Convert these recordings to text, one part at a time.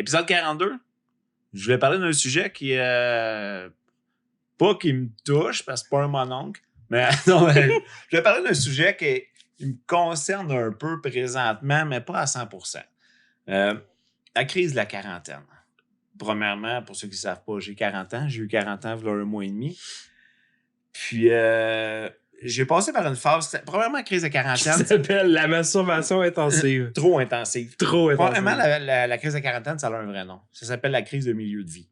Épisode 42, je voulais parler d'un sujet qui pas qui me touche, parce que c'est pas un mononcle, mais non, je voulais parler d'un sujet qui me concerne un peu présentement, mais pas à 100%. La crise de la quarantaine. Premièrement, pour ceux qui ne savent pas, j'ai 40 ans. J'ai eu 40 ans il y a un mois et demi. Puis, j'ai passé par une phase, premièrement, crise de quarantaine. Ça s'appelle la masturbation intensive. Trop intensive. Trop intensive. Premièrement, la crise de quarantaine, ça a un vrai nom. Ça s'appelle la crise de milieu de vie.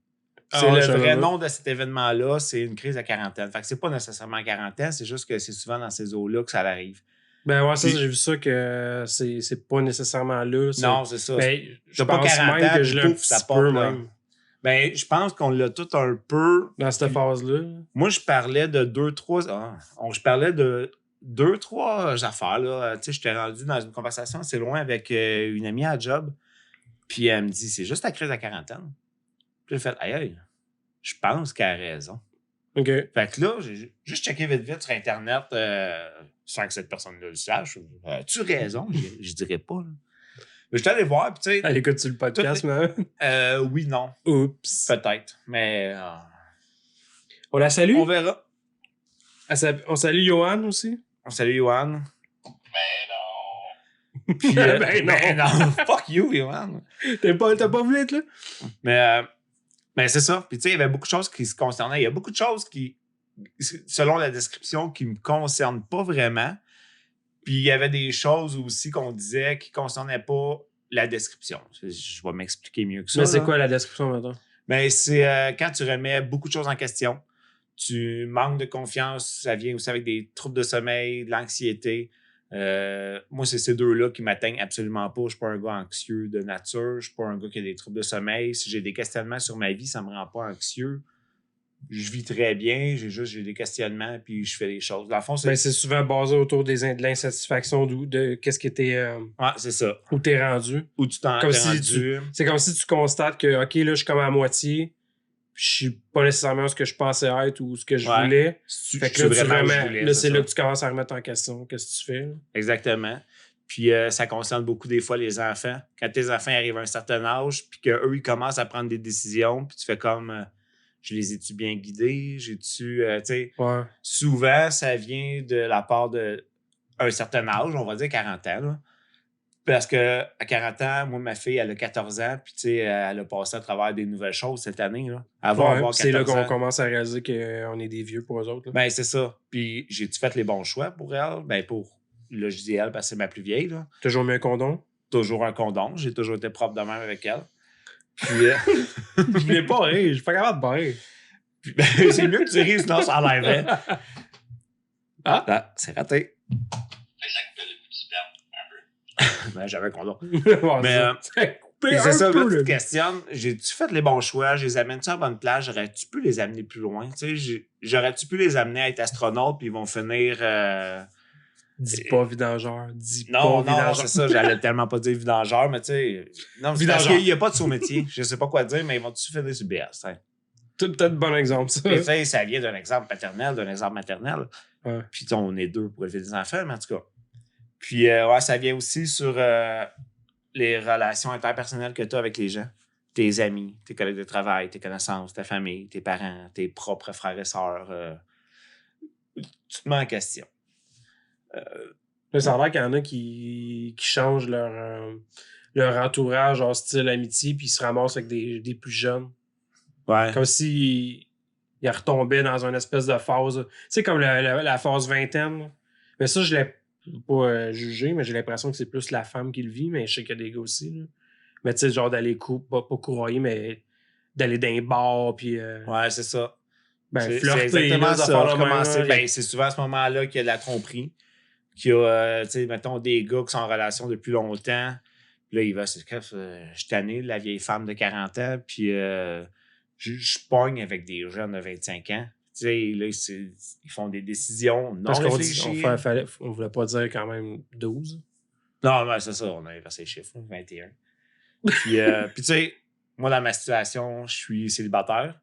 C'est le vrai nom de cet événement-là, c'est une crise de quarantaine. Fait que c'est pas nécessairement quarantaine, c'est juste que c'est souvent dans ces eaux-là que ça arrive. Ben ouais, ça, j'ai vu ça que c'est pas nécessairement là. Non, c'est ça. Ben, je pas pense 40 même ans, que je l'ai un ça petit peu là. même. Ben, je pense qu'on l'a tout un peu... Dans cette phase-là. Moi, je parlais de 2-3... je parlais de 2-3 affaires, là. Tu sais, j'étais rendu dans une conversation assez loin avec une amie à job. Puis elle me dit, c'est juste la crise de la quarantaine. Puis j'ai fait, aïe, je pense qu'elle a raison. OK. Fait que là, j'ai juste checké vite sur Internet sans que cette personne-là le sache. As-tu raison? Je dirais pas, là. Mais je suis allé voir, puis tu sais... Elle écoute-tu le podcast, man? Oui, non. Oups. Peut-être, mais... On la salue? On verra. On salue Johan aussi? On salue Johan. Ben Puis, ben non. Fuck you, Johan. T'as pas voulu être là? Mais c'est ça. Puis tu sais, il y avait beaucoup de choses qui se concernaient. Il y a beaucoup de choses qui, selon la description, qui me concernent pas vraiment. Puis il y avait des choses aussi qu'on disait qui concernaient pas la description. Je vais m'expliquer mieux que ça. Mais c'est quoi la description maintenant? Mais c'est quand tu remets beaucoup de choses en question. Tu manques de confiance. Ça vient aussi avec des troubles de sommeil, de l'anxiété. Moi, c'est ces deux-là qui m'atteignent absolument pas. Je suis pas un gars anxieux de nature. Je suis pas un gars qui a des troubles de sommeil. Si j'ai des questionnements sur ma vie, ça me rend pas anxieux. Je vis très bien. J'ai des questionnements puis je fais des choses. Dans le fond, c'est souvent basé autour de l'insatisfaction de qu'est-ce qui était... c'est ça. Où t'es rendu. Où tu t'en es rendu. C'est comme si tu constates que, OK, là, je suis comme à moitié. Je suis pas nécessairement ce que je pensais être ou ce que je voulais. Fait que là, c'est là que tu commences à remettre en question qu'est-ce que tu fais. Là. Exactement. Puis ça concerne beaucoup des fois les enfants. Quand tes enfants arrivent à un certain âge, puis qu'eux, ils commencent à prendre des décisions, puis tu fais comme, je les ai-tu bien guidés? J'ai-tu, tu sais, souvent, ça vient de la part d'un certain âge, on va dire 40 ans, là. Parce qu'à 40 ans, moi, ma fille, elle a 14 ans, puis tu sais, elle a passé à travers des nouvelles choses cette année. Là. C'est là qu'on commence à réaliser qu'on est des vieux pour eux autres. Là. Ben, c'est ça. Puis, j'ai-tu fait les bons choix pour elle? Ben, là, je dis elle parce que c'est ma plus vieille. Là. Toujours mis un condom? Toujours un condom. J'ai toujours été propre de même avec elle. Puis, je l'ai pas rire. Je suis pas capable de pas rire. Puis, ben, c'est mieux que tu ris, sinon ça enlèverait. C'est raté. Ben, j'avais un condom. Mais c'est ça, là, tu te questionnes. J'ai-tu fait les bons choix? Je les amène-tu à la bonne place? J'aurais-tu pu les amener plus loin? J'aurais-tu pu les amener à être astronautes puis ils vont finir... Dis pas vidangeur. Non, c'est ça. J'allais tellement pas dire vidangeur, mais tu sais... Non, c'est parce qu'il n'y a pas de sous-métier. Je sais pas quoi dire, mais ils vont-tu finir sur BS? Hein? C'est peut-être un bon exemple, ça. Tu sais, ça vient d'un exemple paternel, d'un exemple maternel. Ouais. Puis on est deux pour élever des enfants, mais en tout cas... Puis, ça vient aussi sur les relations interpersonnelles que tu as avec les gens. Tes amis, tes collègues de travail, tes connaissances, ta famille, tes parents, tes propres frères et sœurs. Tu te mets en question. Ça a l'air qu'il y en a qui changent leur entourage, leur style amitié, puis ils se ramassent avec des plus jeunes. Ouais. Comme s'ils retombaient dans une espèce de phase. Tu sais, comme la phase vingtaine. Là. Mais ça, je l'ai pas jugé, mais j'ai l'impression que c'est plus la femme qui le vit, mais je sais qu'il y a des gars aussi. Là. Mais tu sais, genre d'aller pas courir, mais d'aller dans les bars, puis... Ouais, c'est ça. Flirter, c'est exactement ça. Même, c'est souvent à ce moment-là qu'il y a de la tromperie, qu'il y a, tu sais, mettons, des gars qui sont en relation depuis longtemps. Puis là, il va, je suis tanné, la vieille femme de 40 ans, puis je pogne avec des jeunes de 25 ans. Tu sais, là, ils font des décisions non réfléchies. On voulait pas dire quand même 12. Non, mais c'est ça, on a inversé les chiffres, 21. Puis, puis tu sais, moi, dans ma situation, je suis célibataire.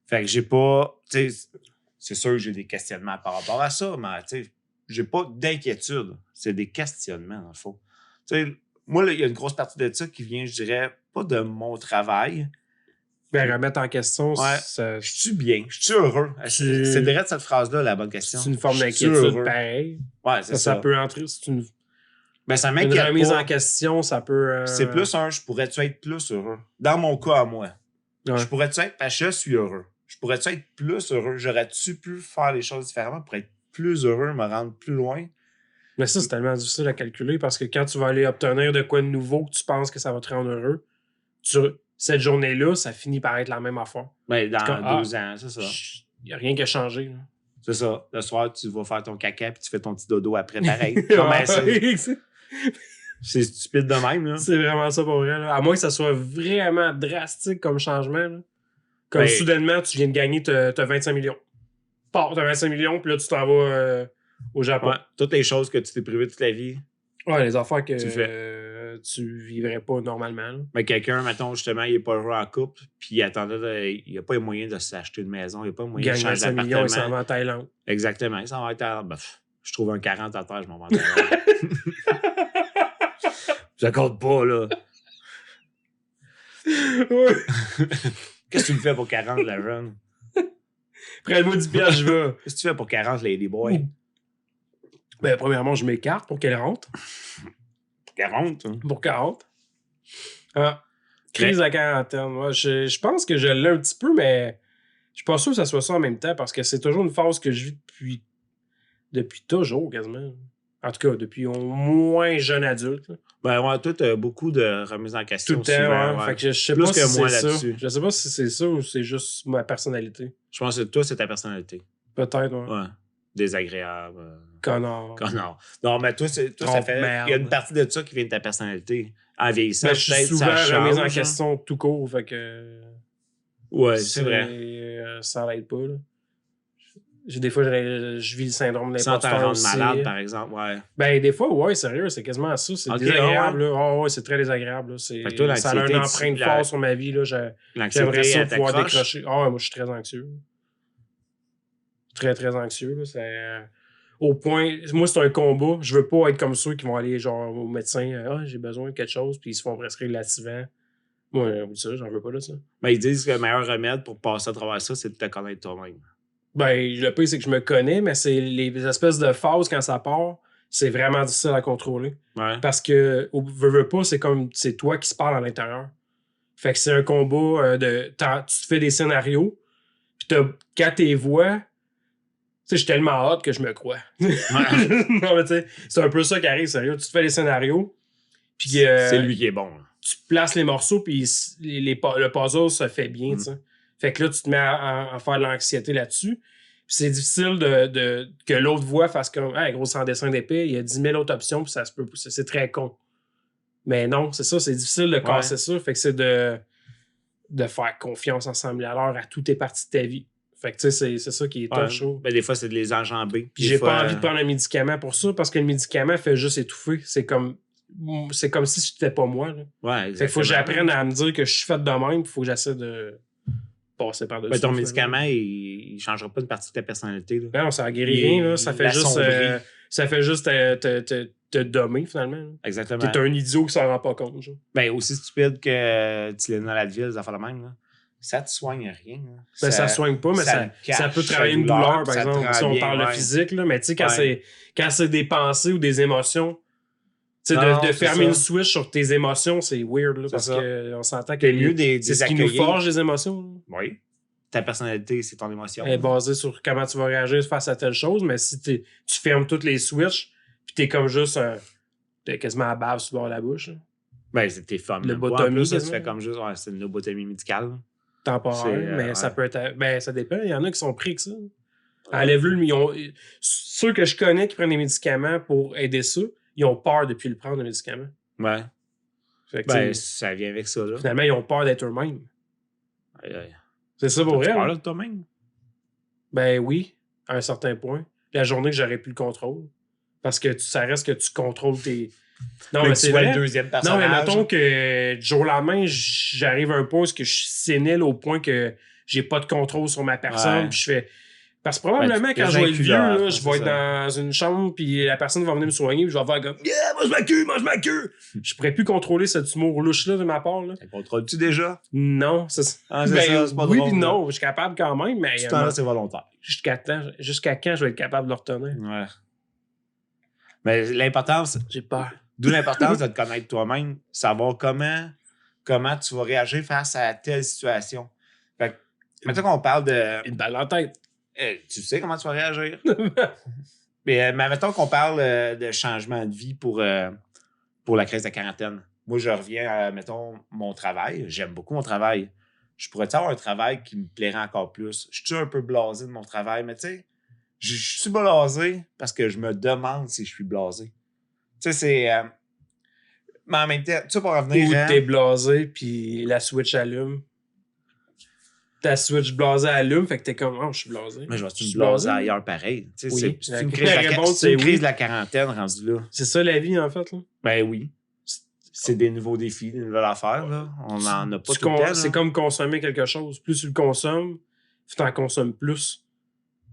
Fait que j'ai pas... Tu sais, c'est sûr que j'ai des questionnements par rapport à ça, mais tu sais, j'ai pas d'inquiétude. C'est des questionnements, dans le fond. Tu sais, moi, il y a une grosse partie de ça qui vient, je dirais, pas de mon travail. Ben, remettre en question, Ouais. ça- Je suis bien, je suis heureux. C'est direct cette phrase-là, la bonne question. c'est une forme Je suis d'inquiétude heureux. pareil. Ouais, c'est Ça ça. peut entrer. C'est une Ben, ça une m'inquiète remise pas. en question, ça peut. C'est plus un, je pourrais-tu être plus heureux? Dans mon cas à moi. Ouais. Je pourrais-tu être, parce que je suis heureux. Je pourrais-tu être plus heureux? J'aurais-tu pu faire les choses différemment pour être plus heureux, me rendre plus loin? Mais ça, c'est tellement difficile à calculer parce que quand tu vas aller obtenir de quoi de nouveau que tu penses que ça va te rendre heureux, cette journée-là, ça finit par être la même affaire. Ben, dans Comme, 2 ans, c'est ça. Il n'y a rien qui a changé. Là. C'est ça. Le soir, tu vas faire ton caca puis tu fais ton petit dodo après, pareil. Non, mais c'est stupide de même, là. C'est vraiment ça pour vrai. Là. À moins que ça soit vraiment drastique comme changement. Là. Comme Ben, soudainement, tu viens de gagner, t'as 25 millions. T'as 25 millions, puis là, tu t'en vas au Japon. Ouais, toutes les choses que tu t'es privé toute la vie. Ouais, les affaires que Tu fais. tu vivrais pas normalement. Là. Mais quelqu'un, mettons, justement, il est pas heureux en couple, puis il attendait, il n'a pas les moyens de s'acheter une maison, il n'a pas les Il moyens de gagne changer 25 millions et s'en d'appartement. va en Thaïlande. Exactement, il s'en va être à... je trouve un 40 à terre, je m'en vais en Thaïlande. Ça compte pas, là. Ouais. Qu'est-ce que tu me fais pour 40, la jeune? Prends-moi 10 piastres, je vais. Qu'est-ce que tu fais pour 40, Ladyboy? Ben, premièrement, je m'écarte pour qu'elle rentre. 40, hein? Pour 40. Ah. Crise à quarantaine. Ouais, je pense que je l'ai un petit peu, mais je suis pas sûr que ça soit ça en même temps parce que c'est toujours une phase que je vis depuis toujours, quasiment. En tout cas, depuis au moins jeune adulte. Là. Ben, ouais, toi, t'as beaucoup de remises en question. Tout le temps, souvent, ouais. Fait que je sais Plus pas que si moi c'est ça. là-dessus. Je sais pas si c'est ça ou c'est juste ma personnalité. Je pense que toi, c'est ta personnalité. Peut-être, ouais. Ouais. Désagréable. Connard. Connard. Non, mais toi, ça Trompe fait. merde. Il y a une partie de ça qui vient de ta personnalité. En vieillissant, Ben, je suis peut-être, souvent ça remise en change, hein. question tout court, fait que... Ouais, c'est vrai. Ça l'aide pas, là. Des fois, je vis le syndrome de Sans t'en l'imposteur rendre aussi. malade, par exemple, ouais. Ben, des fois, ouais, sérieux, c'est quasiment ça. C'est Ok, désagréable, là. Oh, ouais, c'est très désagréable, là. Fait que toi, Ça a l'anxiété, une empreinte forte sur ma vie, là. J'aimerais L'anxiété, ça elle pouvoir t'accroche. décrocher. Ah, ouais, moi, je suis très anxieux. Très, très anxieux, là. Au point... Moi, c'est un combat. Je veux pas être comme ceux qui vont aller, genre, au médecin. Ah, j'ai besoin de quelque chose, puis ils se font prescrire laxivant. Moi, oui, ça, j'en veux pas, là, ça. Mais ils disent que le meilleur remède pour passer à travers ça, c'est de te connaître toi-même. Ben, le pire, c'est que je me connais, mais c'est les espèces de phases quand ça part, c'est vraiment difficile à contrôler. Ouais. Parce que, veux pas, c'est comme, c'est toi qui se parle à l'intérieur. Fait que c'est un combat tu te fais des scénarios, pis quand t'es voix, tu sais, je suis tellement hot que je me crois. Ouais. Non, mais tu sais, c'est un peu ça qui arrive, sérieux. Tu te fais des scénarios, puis C'est lui qui est bon. Là. tu places les morceaux, puis le puzzle se fait bien, tu sais. Fait que là, tu te mets à faire de l'anxiété là-dessus. Puis c'est difficile que l'autre voix fasse comme « Hey, gros, sans dessin d'épée, il y a 10 000 autres options, puis ça se peut. C'est très con. » Mais non, c'est ça, c'est difficile de casser ça. Fait que c'est de faire confiance en 100 000 à l'heure à toutes les parties de ta vie. Fait que tu sais, c'est ça qui est Ouais. chaud. Ben, des fois, c'est de les enjamber. Puis j'ai pas envie de prendre un médicament pour ça, parce que le médicament fait juste étouffer. C'est comme si c'était pas moi. Là. Ouais, exactement. Fait qu'il faut que j'apprenne à me dire que je suis fait de même, il faut que j'essaie de passer par-dessus. Ben, ton médicament, il changera pas une partie de ta personnalité. Là. Non, ça guérit rien, là. Ça fait juste te dommer, finalement. Là. Exactement. T'es un idiot qui s'en rend pas compte. Genre. Ben, aussi stupide que Tylenol Advil, ça fait la même. Là. Ça te soigne rien. Là. Ben, ça soigne pas, mais ça peut travailler une douleur, par exemple. Si on parle de physique, là. Mais tu sais, quand c'est des pensées ou des émotions, tu sais, de fermer une switch sur tes émotions, c'est weird, là, parce qu'on s'entend que c'est ce qui nous forge les émotions. Là. Oui. Ta personnalité, c'est ton émotion. Elle est basée sur comment tu vas réagir face à telle chose, mais si tu fermes toutes les switches, puis t'es comme juste t'es quasiment à bave sur le bord de la bouche. Là. Ben, c'est tes femmes. Lobotomie. Ça se fait comme juste, c'est une lobotomie médicale. Temporaire, mais ça peut être. Ben, ça dépend. Il y en a qui sont pris que ça. Enlève-le, ceux que je connais qui prennent des médicaments pour aider ça, ils ont peur depuis le prendre, le médicament. Ouais. Fait que, ben, ça vient avec ça, là. Finalement, ils ont peur d'être eux-mêmes. Aïe, aïe. C'est ça pour Tu vrai. parles de toi-même? Ben oui, à un certain point. La journée que j'aurais plus le contrôle. Parce que ça reste que tu contrôles tes. Non, mais c'est vrai. le deuxième Non, personnage. mais mettons que du jour au lendemain, j'arrive à un point où je suis sénile au point que j'ai pas de contrôle sur ma personne. Ouais. Puis je fais. Parce que probablement, Ben, quand je vais être vieux, là, je vais c'est être ça. dans une chambre, puis la personne va venir me soigner, puis je vais faire comme Yeah, mange ma queue! Je pourrais plus contrôler cet humour louche-là de ma part. Là. Ça contrôle-tu déjà? Non, Ah, c'est ben, ça, c'est pas oui, drôle. puis là. non, je suis capable quand même, mais Tout le temps, là, c'est volontaire. jusqu'à quand je vais être capable de le retenir? Ouais. Mais l'importance, J'ai peur. d'où l'importance de te connaître toi-même, savoir comment tu vas réagir face à telle situation. Fait que, mettons qu'on parle de. Une balle en tête. Tu sais comment tu vas réagir. Mais mettons qu'on parle de changement de vie pour la crise de quarantaine. Moi, je reviens à, mettons, mon travail. J'aime beaucoup mon travail. Je pourrais avoir un travail qui me plairait encore plus. Je suis un peu blasé de mon travail, mais tu sais, je suis blasé parce que je me demande si je suis blasé. Tu sais, c'est. Mais en même temps, tu sais, pour revenir. Ou t'es blasé, puis la switch allume. Ta switch blasée allume, fait que t'es comme, oh, je suis blasé. Mais je vais-tu Je me suis blaser blasé. ailleurs pareil? Tu sais, Oui. c'est une La crise, de la, réponse, c'est une c'est crise oui. de la quarantaine rendue là. C'est ça la vie, en fait. Là. Ben oui. C'est des nouveaux défis, des nouvelles affaires. Là. On n'en a pas tout le temps. C'est comme consommer quelque chose. Plus tu le consommes, tu t'en consommes plus.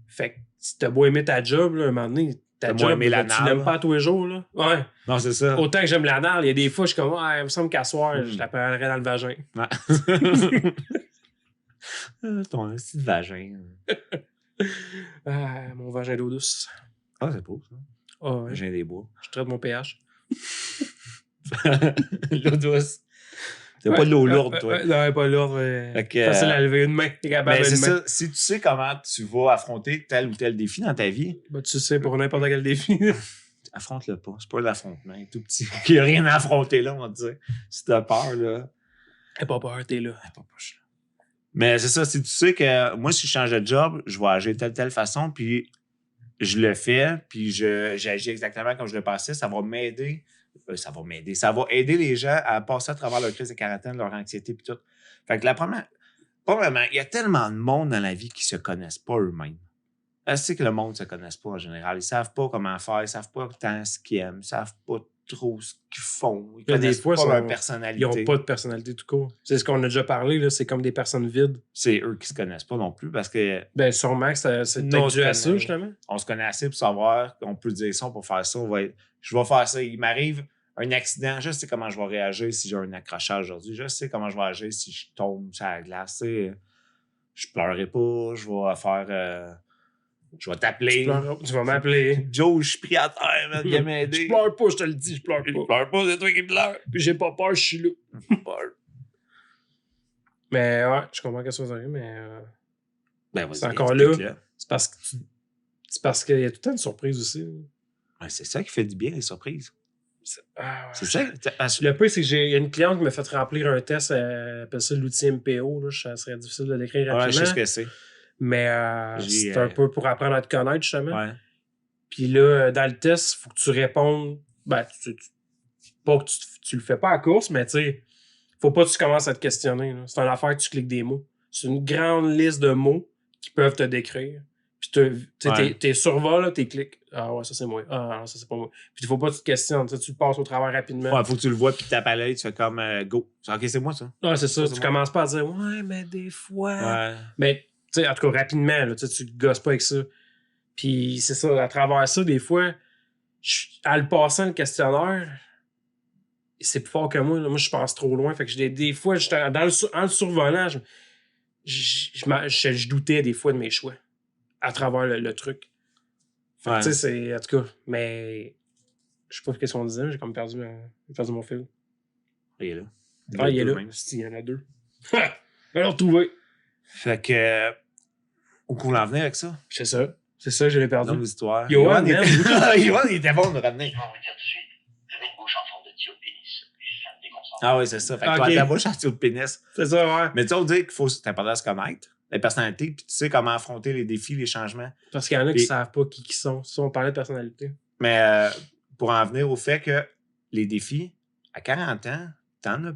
Fait que si t'as beau aimer ta job, là, un moment donné, ta T'as moins job, aimé la tu nalle. l'aimes pas tous les jours. Là. Ouais. Non, c'est ça. Autant que j'aime la nalle, il y a des fois, je suis comme, il me semble qu'à soir, je la prendrais dans le vagin. Ouais. Ton petit vagin. Ah, mon vagin d'eau douce. Ah, c'est beau, ça. Ah, ouais. Vagin des bois. Je traite mon pH. L'eau douce. C'est pas de l'eau lourde, toi. Non, pas lourde. Facile à lever une main. T'es capable Ben, de c'est une main. ça. Si tu sais comment tu vas affronter tel ou tel défi dans ta vie, Ben, tu sais, pour n'importe quel défi. affronte-le pas. C'est pas l'affrontement. Il est tout petit. Il n'y a rien à affronter là, on va te dire. Si t'as peur, là. Aie pas peur, t'es là. Pas poche, là. Mais c'est ça. Si tu sais que moi, si je change de job, je vais agir de telle façon, puis je le fais, puis j'agis exactement comme je le pensais, ça va m'aider. Ça va m'aider. Ça va aider les gens à passer à travers leur crise de quarantaine, leur anxiété, puis tout. Fait que premièrement, il y a tellement de monde dans la vie qui se connaissent pas eux-mêmes. C'est que le monde ne se connaisse pas en général. Ils savent pas comment faire, ils savent pas tant ce qu'ils aiment, ils savent pas trop ce qu'ils font. Ils connaissent pas leur personnalité. Ils n'ont pas de personnalité tout court. C'est ce qu'on a déjà parlé, là, c'est comme des personnes vides. C'est eux qui se connaissent pas non plus parce que. Ben, sûrement que c'est peut-être dû à ça, justement. On se connaît assez pour savoir qu'on peut dire ça, on peut faire ça. Je vais faire ça. Il m'arrive un accident, je sais comment je vais réagir si j'ai un accrochage aujourd'hui. Je sais comment je vais agir si je tombe sur la glace. Je pleurerai pas, je vais faire. Je vais t'appeler. Tu vas m'appeler. Joe, je suis pris à terre, man, viens m'aider. Je pleure pas, je te le dis, je pleure pas. Je pleure pas, c'est toi qui pleures. Puis j'ai pas peur, je suis là. Mais ouais, je comprends qu'est-ce que ça veut dire, mais. Ben, c'est encore là. C'est parce qu'il y a tout le temps de surprises aussi. Ouais, c'est ça qui fait du bien, les surprises. C'est ça. Le pire, c'est que j'ai une cliente qui m'a fait remplir un test, elle appelle ça l'outil MPO. Là, ça serait difficile de l'écrire rapidement. Ouais, je sais ce que c'est. Mais c'est un peu pour apprendre à te connaître, justement. Ouais. Puis là, dans le test, il faut que tu répondes. Ben, pas que tu le fais pas à la course, mais tu sais, faut pas que tu commences à te questionner. Là. C'est une affaire que tu cliques des mots. C'est une grande liste de mots qui peuvent te décrire. Puis t'es survol, là, t'es clics. Ah ouais, ça c'est moi. Ah non, ça c'est pas moi. Puis il faut pas que tu te questionnes. Tu le passes au travail rapidement. Ouais, faut que tu le vois, puis tu tapes à l'œil, tu fais comme go. Ok, c'est moi ça. Ouais, c'est ça. Tu commences pas à dire ouais, mais des fois. Ouais. Mais tu sais, en tout cas, rapidement, là, tu te gosses pas avec ça. Puis c'est ça, à travers ça, des fois, à le passant le questionnaire, c'est plus fort que moi. Là. Moi, je pense trop loin. Fait que des fois, en le survolant, je doutais des fois de mes choix à travers le truc. Fait que, tu sais, c'est. En tout cas, mais. Je sais pas ce qu'on disait, j'ai comme perdu mon fil. Il est là. Il est là. Il y en a deux. Alors, retrouvé. Fait que. Où qu'on en venait avec ça? C'est ça. C'est ça, je l'ai perdu. Dans l'histoire. Yoann, il était bon de nous ramener. Je vais vous dire tout de suite, j'avais une bouche en forme de tuyau de pénis. Ça me déconcentre. Ah oui, c'est ça. Fait que toi, ta bouche en tuyau de pénis. C'est ça, ouais. Mais tu sais, on dit qu'il faut. C'est important de se connaître, la personnalité, puis tu sais comment affronter les défis, les changements. Parce qu'il y en a qui savent pas qui sont. Si on parlait de personnalité. Mais pour en venir au fait que les défis, à 40 ans, t'en as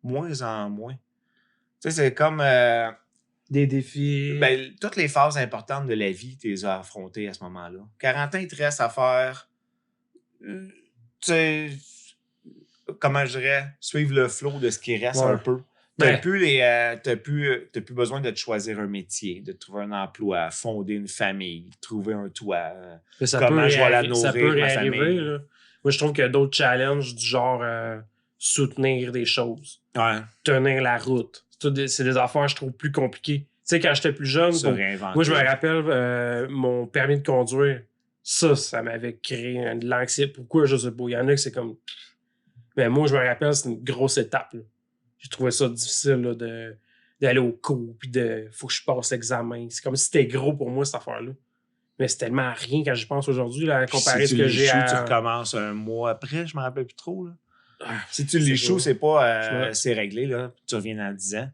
moins en moins. Tu sais, c'est comme. Des défis. Ben, toutes les phases importantes de la vie, tu les as affrontées à ce moment-là. 40 ans, il te reste à faire. Tu sais. Comment je dirais? Suivre le flow de ce qui reste un peu. Ben, t'as plus besoin de te choisir un métier, de trouver un emploi, fonder une famille, trouver un toit. mais Comment je vais la ça peut nourrir, ma réarriver, famille. là. Moi, je trouve qu'il y a d'autres challenges du genre soutenir des choses, Ouais, tenir la route. C'est des affaires, je trouve, plus compliquées. Tu sais, quand j'étais plus jeune, se réinventer. moi, je me rappelle mon permis de conduire. Ça m'avait créé de l'anxiété. Pourquoi, je sais pas. Il y en a que c'est comme... Mais moi, je me rappelle, c'est une grosse étape, là. J'ai trouvé ça difficile là, d'aller au cours, puis faut que je passe l'examen. C'est comme si c'était gros pour moi, cette affaire-là. Mais c'est tellement rien quand j'y pense aujourd'hui, là, Puis comparé à si ce tu que j'ai l'échoues, à... tu recommences un mois après, je me rappelle plus trop. Là. Ah, Si tu c'est l'échoues, pas- c'est pas... Je me- c'est réglé, là. Tu reviens dans 10 ans.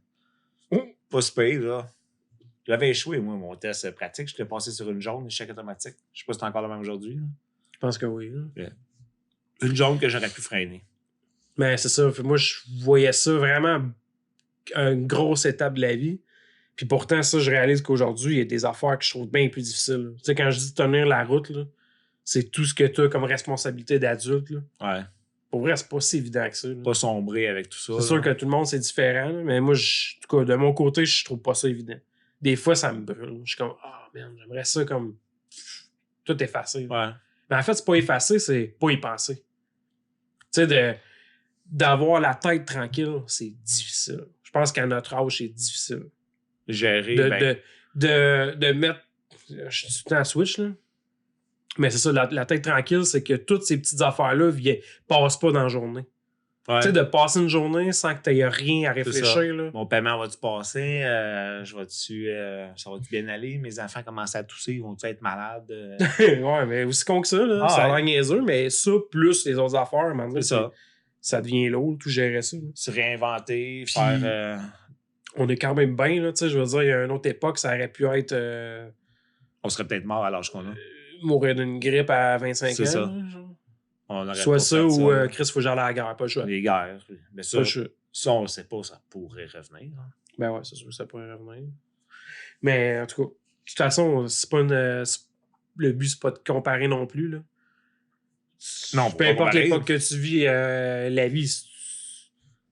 Mm. Pas si pire, là. J'avais échoué, moi, mon test pratique. J'étais passé sur une jaune, échec automatique. Je sais pas si c'est encore le même aujourd'hui. Là. Je pense que oui. Là. Une jaune que j'aurais pu freiner. Mais c'est ça. Moi, je voyais ça vraiment une grosse étape de la vie. Puis pourtant, ça, je réalise qu'aujourd'hui, il y a des affaires que je trouve bien plus difficiles. Tu sais, quand je dis tenir la route, là, c'est tout ce que tu as comme responsabilité d'adulte. Là. Ouais. Pour vrai, c'est pas si évident que ça. Là. Pas sombrer avec tout ça. C'est sûr que tout le monde, c'est différent. Là, mais moi, en tout cas, de mon côté, je trouve pas ça évident. Des fois, ça me brûle. Je suis comme, ah, man, j'aimerais ça comme tout effacer. Là. Ouais. Mais en fait, c'est pas effacer, c'est pas y penser. Tu sais, d'avoir la tête tranquille, c'est difficile. Je pense qu'à notre âge, c'est difficile. Gérer, De mettre. Je suis tout le temps à Switch, là. Mais c'est ça, la tête tranquille, c'est que toutes ces petites affaires-là passent pas dans la journée. ouais. Tu sais, de passer une journée sans que tu aies rien à réfléchir, là. Mon paiement va-tu passer? Ça va-tu bien aller? Mes enfants commencent à tousser, ils vont-tu être malades? Ouais, mais aussi con que ça, là. Ah, Ça a ouais. l'air niaiseux, mais ça, plus les autres affaires, à un moment donné, C'est ça. ça devient lourd, tout gérer ça. Là. Se réinventer, Puis- faire... On est quand même bien, là, tu sais, je veux dire, il y a une autre époque, ça aurait pu être On serait peut-être mort à l'âge qu'on a. mourir d'une grippe à 25 C'est ans. ça. là, genre. On aurait Soit pas ça fait ou là. Chris, faut que j'aille à la guerre, pas le choix. Les guerres. Mais ça, Pas le choix. ça, on ne sait pas, ça pourrait revenir. Hein. Ben ouais, c'est sûr, ça pourrait revenir. Mais en tout cas, de toute façon, c'est pas le but, c'est pas de comparer non plus. Là. Non, peu pas importe comparer. l'époque que tu vis, la vie,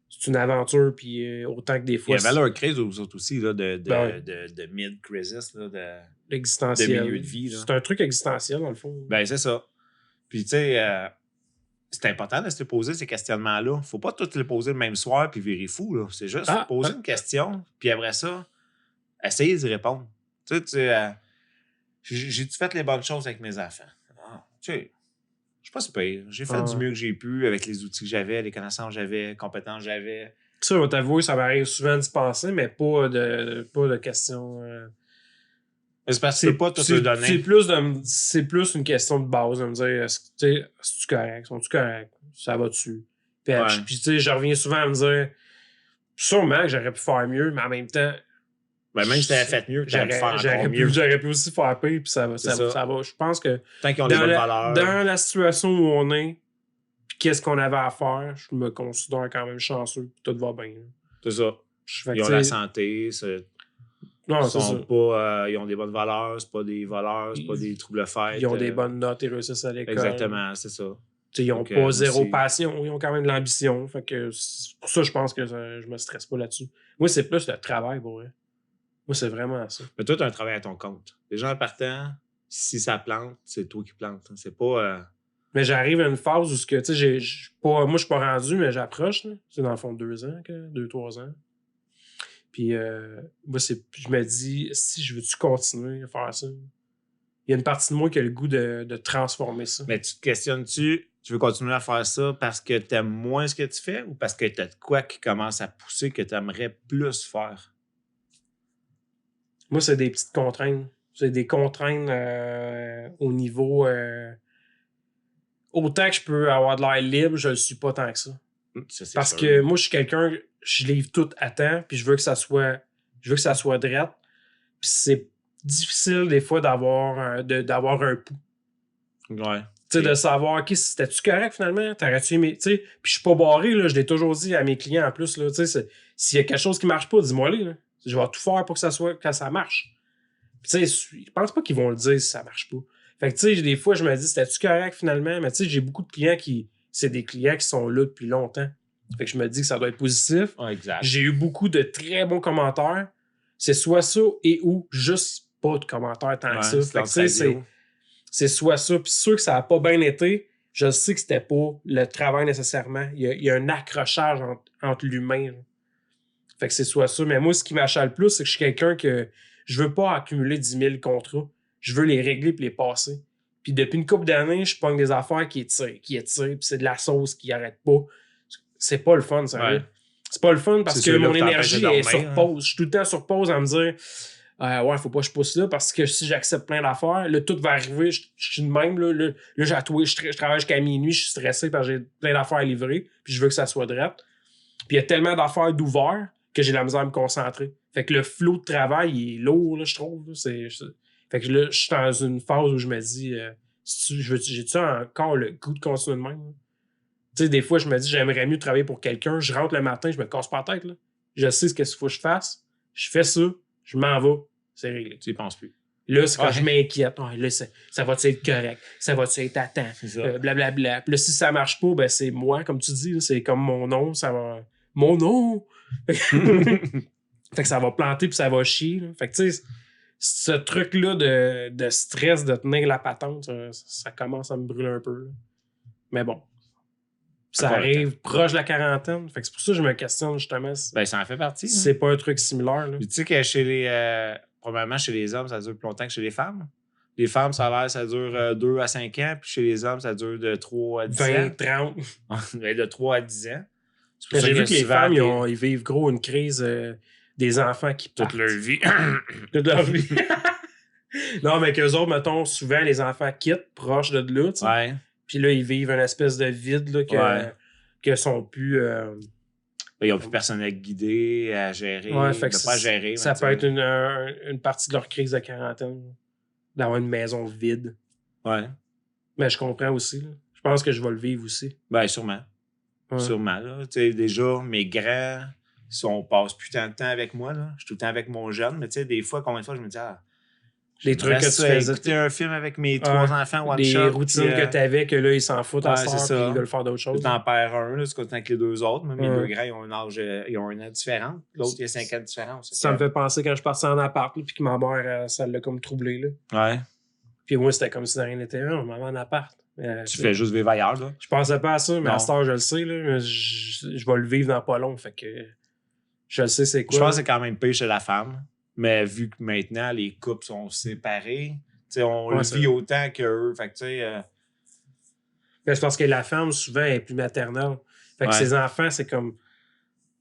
c'est une aventure, puis autant que des Il y fois, avait leur crise aux autres aussi, là, de Ben ouais. de mid-crisis, là, c'est existentiel. de milieu de vie, là. C'est un truc existentiel, dans le fond. Ben, c'est ça. Puis, tu sais, c'est important de se poser ces questionnements-là. Faut pas tout les poser le même soir puis virer fou, là. C'est juste poser une question, puis après ça, essayer d'y répondre. Tu sais, j'ai-tu fait les bonnes choses avec mes enfants? Ah, tu sais, je suis pas si pire. J'ai fait du mieux que j'ai pu avec les outils que j'avais, les connaissances que j'avais, les compétences que j'avais. Ça, je vais t'avouer, ça m'arrive souvent d'y penser, mais pas de questions. Mais c'est parce que tu peux pas tout te donner. C'est plus une question de base, de me dire, est-ce correct? Sont-tu correct? Ça va-tu? Puis, Ouais. puis, tu sais, je reviens souvent à me dire, sûrement que j'aurais pu faire mieux, mais en même temps, Ben, même si t'avais fait mieux, tu aurais pu faire encore mieux. j'aurais pu aussi faire pire, puis ça va. C'est ça. Ça va. Je pense que Tant qu'ils ont des bonnes valeurs. dans la situation où on est, puis qu'est-ce qu'on avait à faire, je me considère quand même chanceux, puis tout va bien. C'est ça. Fait que, Ils ont tu la sais, santé, non, ils c'est ça. sont pas, ils ont des bonnes valeurs, c'est pas des voleurs, c'est pas des troubles-fêtes. Ils ont des bonnes notes, ils réussissent à l'école. Exactement, c'est ça. T'sais, ils n'ont Donc, pas zéro aussi- passion, ils ont quand même de l'ambition. Fait que c'est pour ça, je pense que je me stresse pas là-dessus. Moi, c'est plus le travail pour vrai. Moi, c'est vraiment ça. Mais toi, tu as un travail à ton compte. Les gens partant, si ça plante, c'est toi qui plantes. C'est pas. Mais j'arrive à une phase où ce que, tu sais, moi, je suis pas rendu, mais j'approche. Là. C'est dans le fond 2-3 ans. Puis, moi, je me dis, si je veux-tu continuer à faire ça? Il y a une partie de moi qui a le goût de transformer ça. Mais tu te questionnes-tu, tu veux continuer à faire ça parce que tu aimes moins ce que tu fais ou parce que tu as de quoi qui commence à pousser que tu aimerais plus faire? Moi, c'est des petites contraintes. C'est des contraintes au niveau... autant que je peux avoir de l'air libre, je le suis pas tant que ça. Ça, c'est Parce sûr. que moi, je suis quelqu'un, je livre tout à temps, puis je veux que ça soit drette. Puis c'est difficile des fois d'avoir un pouls. Ouais. Tu sais, de savoir, OK, c'était-tu correct finalement? T'aurais-tu aimé? Tu sais, puis je suis pas barré, là, je l'ai toujours dit à mes clients en plus, là, tu sais, s'il y a quelque chose qui marche pas, dis-moi-le, là. Je vais tout faire pour que ça marche. Puis tu sais, je pense pas qu'ils vont le dire si ça marche pas. Fait que tu sais, des fois, je me dis, c'était-tu correct finalement? Mais tu sais, j'ai beaucoup de clients c'est des clients qui sont là depuis longtemps. Fait que je me dis que ça doit être positif. Ouais, exact. J'ai eu beaucoup de très bons commentaires. C'est soit ça et ou juste pas de commentaires tant que ça. Ouais, Fait que, tu sais, c'est soit ça. Puis sûr que ça n'a pas bien été. Je sais que c'était pas le travail nécessairement. Il y a un accrochage entre l'humain. Là. Fait que c'est soit ça. Mais moi, ce qui m'achale le plus, c'est que je suis quelqu'un que je veux pas accumuler 10 000 contrats. Je veux les régler puis les passer. Puis depuis une couple d'années, je pogne des affaires qui étirent, puis c'est de la sauce qui arrête pas. C'est pas le fun, sérieux. Ouais. C'est pas le fun parce C'est que sûr, mon là, énergie t'empêches de est sur dormir, pause. Je suis tout le temps sur pause à me dire ouais, faut pas que je pousse là parce que si j'accepte plein d'affaires, là, tout va arriver. Je suis de même. Là je travaille jusqu'à minuit, je suis stressé parce que j'ai plein d'affaires à livrer, puis je veux que ça soit direct. Puis il y a tellement d'affaires d'ouvert que j'ai la misère à me concentrer. Fait que le flow de travail, il est lourd, là, je trouve. Là. Fait que là, je suis dans une phase où je me dis j'ai-tu encore le goût de continuer de même? Là? Tu sais, des fois, je me dis, j'aimerais mieux travailler pour quelqu'un. Je rentre le matin, je me casse pas la tête. Là. Je sais ce qu'il faut que je fasse. Je fais ça, je m'en vais. C'est réglé. Tu y penses plus. Là, c'est quand je m'inquiète. Ouais, là, ça va-tu être correct? Ça va-tu être à temps? Blablabla. Puis là, si ça marche pas, ben c'est moi, comme tu dis. Là, c'est comme mon nom. Ça va... Mon nom! Fait que ça va planter puis ça va chier. Là. Fait que tu sais, ce truc-là de stress, de tenir la patente, ça commence à me brûler un peu. Là. Mais bon. Ça arrive proche de la quarantaine. Fait que c'est pour ça que je me questionne justement. Ben, ça en fait partie. Si c'est pas un truc similaire. Là. Tu sais que chez les. Probablement chez les hommes, ça dure plus longtemps que chez les femmes. Les femmes, ça dure 2 à 5 ans, puis chez les hommes, ça dure de 3 à 10 ans. 20, 30. Ben, de 3 à 10 ans. J'ai vu que les femmes, ils vivent gros une crise des enfants qui partent. Toute leur vie. Toute leur vie. Non, mais qu'eux autres, mettons, souvent, les enfants quittent proche de là, tu sais. Ouais. Puis là, ils vivent une espèce de vide là, que sont plus... Ben, ils n'ont plus personne à guider, à gérer. Ouais, fait que pas à gérer. Ça peut être une partie de leur crise de quarantaine. D'avoir une maison vide. Ouais. Mais je comprends aussi. Là. Je pense que je vais le vivre aussi. Ben, sûrement. Ouais. Sûrement. Là. Tu sais, déjà, mes grands, on passe plus tant de temps avec moi. Là. Je suis tout le temps avec mon jeune, mais tu sais, des fois, combien de fois, je me dis, les trucs que tu faisais. Écouter un film avec mes 3 enfants, one shot. Les routines que tu avais, que là, ils s'en foutent à c'est ça. Puis ils veulent faire d'autres choses. Tu t'en perds un, là, tu continues avec les 2 autres. Mais mes 2 grands, ils ont un âge différent. L'autre, il a 5 ans de différence. Ça me fait penser quand je suis parti en appart, puis que ma mère, ça l'a comme troublé. Là. Ouais. Puis moi, c'était comme si de rien n'était. On m'avait en appart. Tu fais juste vivre ailleurs, là. Je pensais pas à ça, mais non. à cette heure, je le sais. Là, mais je vais le vivre dans pas long. Fait que je le sais, c'est quoi. Je pense que c'est quand même pire chez la femme. Mais vu que maintenant, les couples sont séparés, on le vit autant qu'eux. Fait que, tu sais. Je pense que la femme, souvent, est plus maternelle. Fait que ses enfants, c'est comme.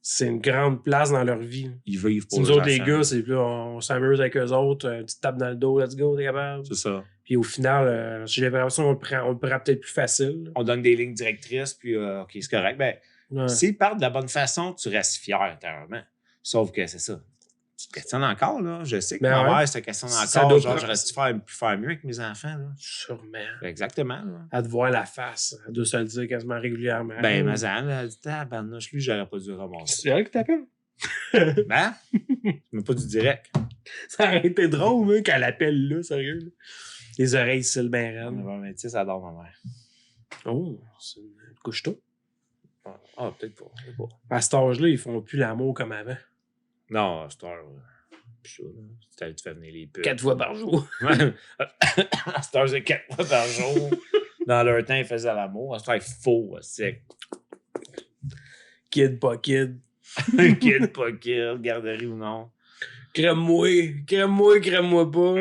C'est une grande place dans leur vie. Ils vivent pour nous autres, les gars, c'est plus on s'amuse avec eux autres, une petite tape dans le dos, let's go, t'es capable. C'est ça. Puis au final, j'ai l'impression qu'on le prend peut-être plus facile. On donne des lignes directrices, puis OK, c'est correct. Ben, s'ils partent de la bonne façon, tu restes fier intérieurement. Sauf que c'est ça. Tu te questionnes encore, là. Je sais que ma mère se questionne encore. Genre, je reste faire mieux avec mes enfants, là. Sûrement. Exactement, là. À te voir la face. Elle doit se le dire quasiment régulièrement. Ben, ma zane, elle dit, tabarnouche, lui, j'aurais pas dû ramasser. C'est elle qui t'appelle? Ben, mais pas du direct. Ça aurait été drôle, hein, qu'elle appelle là, sérieux. Là. Les oreilles, c'est le ben raide. Mais tu sais, ça adore ma mère. Oh, c'est une couche-tôt. Ah, peut-être pas. À cet âge-là, ils font plus l'amour comme avant. Non, à cette heure, plus ça, là. Tu fais venir les putes. 4 fois par jour. À cette heure, c'est 4 fois par jour. Dans leur temps, ils faisaient l'amour. À cette heure, il faut. C'est kid, pas kid. Kid, pas kid, garderie ou non. Crème-moi pas.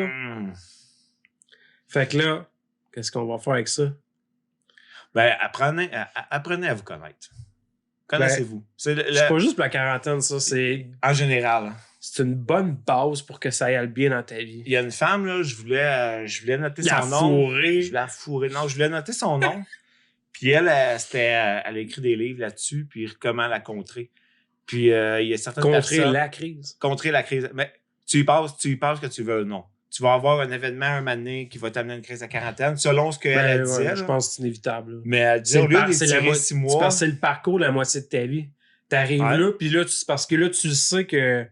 Fait que là, qu'est-ce qu'on va faire avec ça? Ben, apprenez à vous connaître. Connaissez-vous. C'est pas juste pour la quarantaine, ça. C'est en général. C'est une bonne base pour que ça aille bien dans ta vie. Il y a une femme, là, je voulais noter son nom. Je voulais la fourrer. Non, je voulais noter son nom. Puis elle a écrit des livres là-dessus, puis comment la contrer. Puis il y a certaines personnes... Contrer la crise. Contrer la crise. Mais tu y penses que tu veux, non. Tu vas avoir un événement un moment donné qui va t'amener à une crise de quarantaine, selon ce qu'elle disait. Ouais, je pense que c'est inévitable. Là. Mais elle dit, au lieu d'étirer 6 mois... C'est parce que c'est le parcours de la moitié de ta vie. T'arrives là, puis là, parce que là, tu sais que...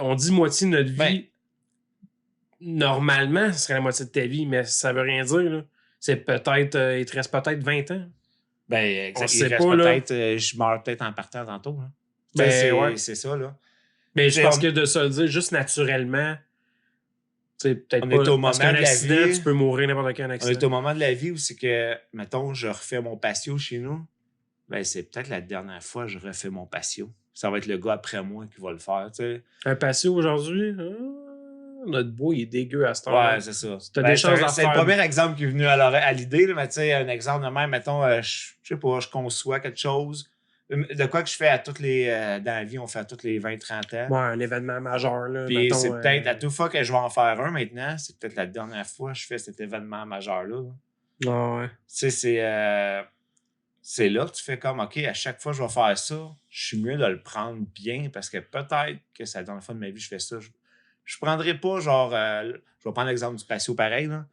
On dit moitié de notre vie. Normalement, ce serait la moitié de ta vie, mais ça veut rien dire. Là. C'est peut-être... il te reste peut-être 20 ans. Ben, On exact. sait Il reste pas, là. peut-être, je meurs peut-être en partant tantôt. Là. Ben, C'est ouais. c'est ça, là. Mais je T'sais, pense on- que de se le dire juste naturellement, tu sais, peut-être On pas. est au Parce moment qu'un de la accident, vie. tu peux mourir n'importe quel On est accident. au moment de la vie où c'est que, mettons, je refais mon patio chez nous. Ben, c'est peut-être la dernière fois que je refais mon patio. Ça va être le gars après moi qui va le faire, tu sais. Un patio aujourd'hui, notre bois, il est dégueu à cette heure-là. Ouais, c'est ça. T'as Ben, des chances d'en c'est le faire. premier exemple qui est venu à l'idée, là, mais tu sais, un exemple de même, mettons, je sais pas, je conçois quelque chose. De quoi que je fais à toutes les. Dans la vie, on fait à tous les 20-30 ans. Ouais, un événement majeur, là. Puis mettons, c'est peut-être, à toute fois que je vais en faire un maintenant, c'est peut-être la dernière fois que je fais cet événement majeur-là. Ouais. Tu sais, c'est là que tu fais comme, OK, à chaque fois que je vais faire ça, je suis mieux de le prendre bien parce que peut-être que c'est la dernière fois de ma vie que je fais ça. Je prendrai pas, genre, je vais prendre l'exemple du patio pareil. Là.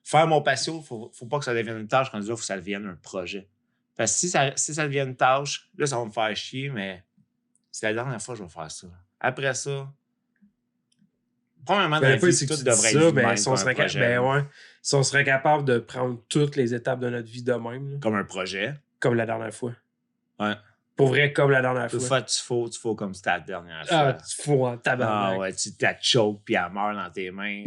Faire mon patio, faut pas que ça devienne une tâche, quand il faut que ça devienne un projet. Parce que si ça devient une tâche, là, ça va me faire chier, mais c'est la dernière fois que je vais faire ça. Après ça, premièrement, dans la Ben, vie, c'est que tout tu devrait dis être ça, vu de ben, même si comme on un serait projet. ben, ouais. Si on serait capable de prendre toutes les étapes de notre vie de même, là, Comme un projet. comme la dernière fois. Ouais. Pour vrai, comme la dernière fois. Toutefois, tu fais comme c'était la dernière fois. Ah, tu fous en tabarnak. Ah ouais, tu choke puis elle meurt dans tes mains.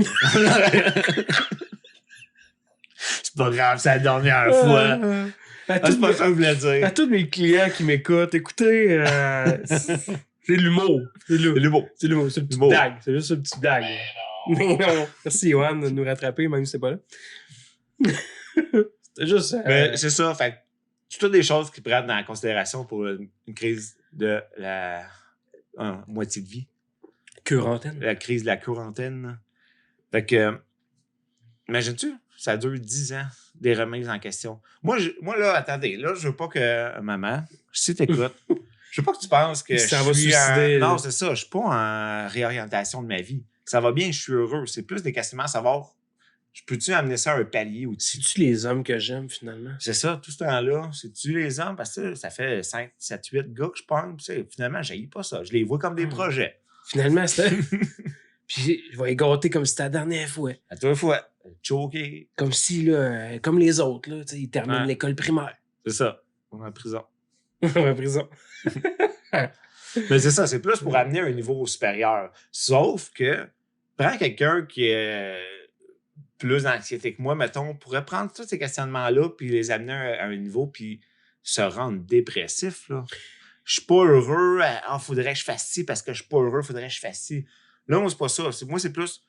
C'est pas grave, c'est la dernière fois. À, Ah, c'est pas ça que je voulais dire. à tous mes clients qui m'écoutent, écoutez, c'est de l'humour. C'est de C'est le beau. C'est l'humour. C'est une petite L'humour. blague. C'est juste une petite blague. Mais non. Merci, Johan, de nous rattraper, même si c'est pas là. C'était juste. Mais c'est ça, fait que c'est toutes des choses qui prennent en considération pour une crise de la moitié de vie. Quarantaine. La crise de la quarantaine. Fait que, imagines-tu, ça dure 10 ans, des remises en question. Moi, là, attendez, là, je veux pas que maman, si t'écoutes, je veux pas que tu penses que Ça je va suis suicider, là. Non, c'est ça, je suis pas en réorientation de ma vie. Ça va bien, je suis heureux. C'est plus des questionnements à savoir, je peux-tu amener ça à un palier au-dessus? C'est-tu les hommes que j'aime, finalement? C'est ça, tout ce temps-là. C'est-tu les hommes? Parce que ça fait 5, 7, 8 gars que je parle. Finalement, j'haïs pas ça. Je les vois comme des projets. Finalement, c'était. Puis je vais les gâter comme si c'était la dernière fois. À toute fois, choqué. Comme si, là, comme les autres, là, tu sais, ils terminent Ouais. l'école primaire. C'est ça. On est en prison. En prison. Mais c'est ça, c'est plus pour amener à un niveau supérieur. Sauf que, prends quelqu'un qui est plus d'anxiété que moi, mettons, pourrait prendre tous ces questionnements-là puis les amener à un niveau puis se rendre dépressif, là. Je suis pas heureux, faudrait que je fasse ci parce que je suis pas heureux, faudrait que je fasse ci. Là, moi, c'est pas ça. Moi, c'est plus,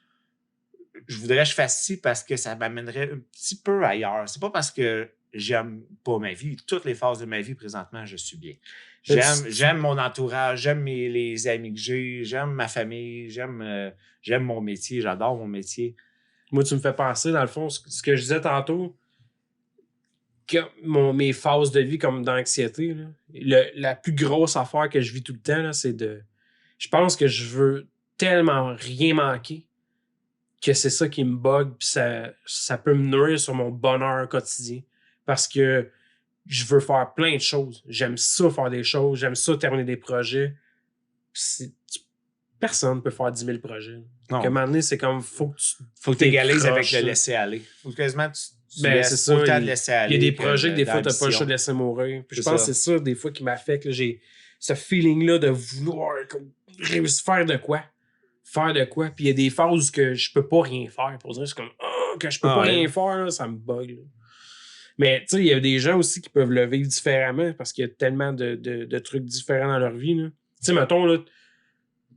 je voudrais que je fasse ci parce que ça m'amènerait un petit peu ailleurs. C'est pas parce que j'aime pas ma vie. Toutes les phases de ma vie, présentement, je suis bien. J'aime mon entourage, j'aime les amis que j'ai, j'aime ma famille, j'aime mon métier, j'adore mon métier. Moi, tu me fais penser, dans le fond, ce que je disais tantôt, que mes phases de vie comme d'anxiété, là, la plus grosse affaire que je vis tout le temps, là, c'est de... Je pense que je veux tellement rien manquer que c'est ça qui me bug, puis ça peut me nuire sur mon bonheur quotidien. Parce que je veux faire plein de choses. J'aime ça faire des choses, j'aime ça terminer des projets. Personne ne peut faire 10 000 projets. Non. À un moment donné, c'est comme, faut que tu égalises avec croches, le là. laisser aller. Faut quasiment tu Ben, laisses c'est ça, autant de laisser aller. Il y a des projets que des fois, t'as pas le choix de laisser mourir. Puis je pense que c'est ça, des fois, qui m'affecte. Là. J'ai ce feeling-là de vouloir comme, réussir faire de quoi. Faire de quoi. Puis il y a des phases que je peux pas rien faire. Pour dire, c'est comme, que je peux pas rien faire, là, ça me bug. Là. Mais tu sais, il y a des gens aussi qui peuvent le vivre différemment parce qu'il y a tellement de trucs différents dans leur vie. Tu sais, mettons, là,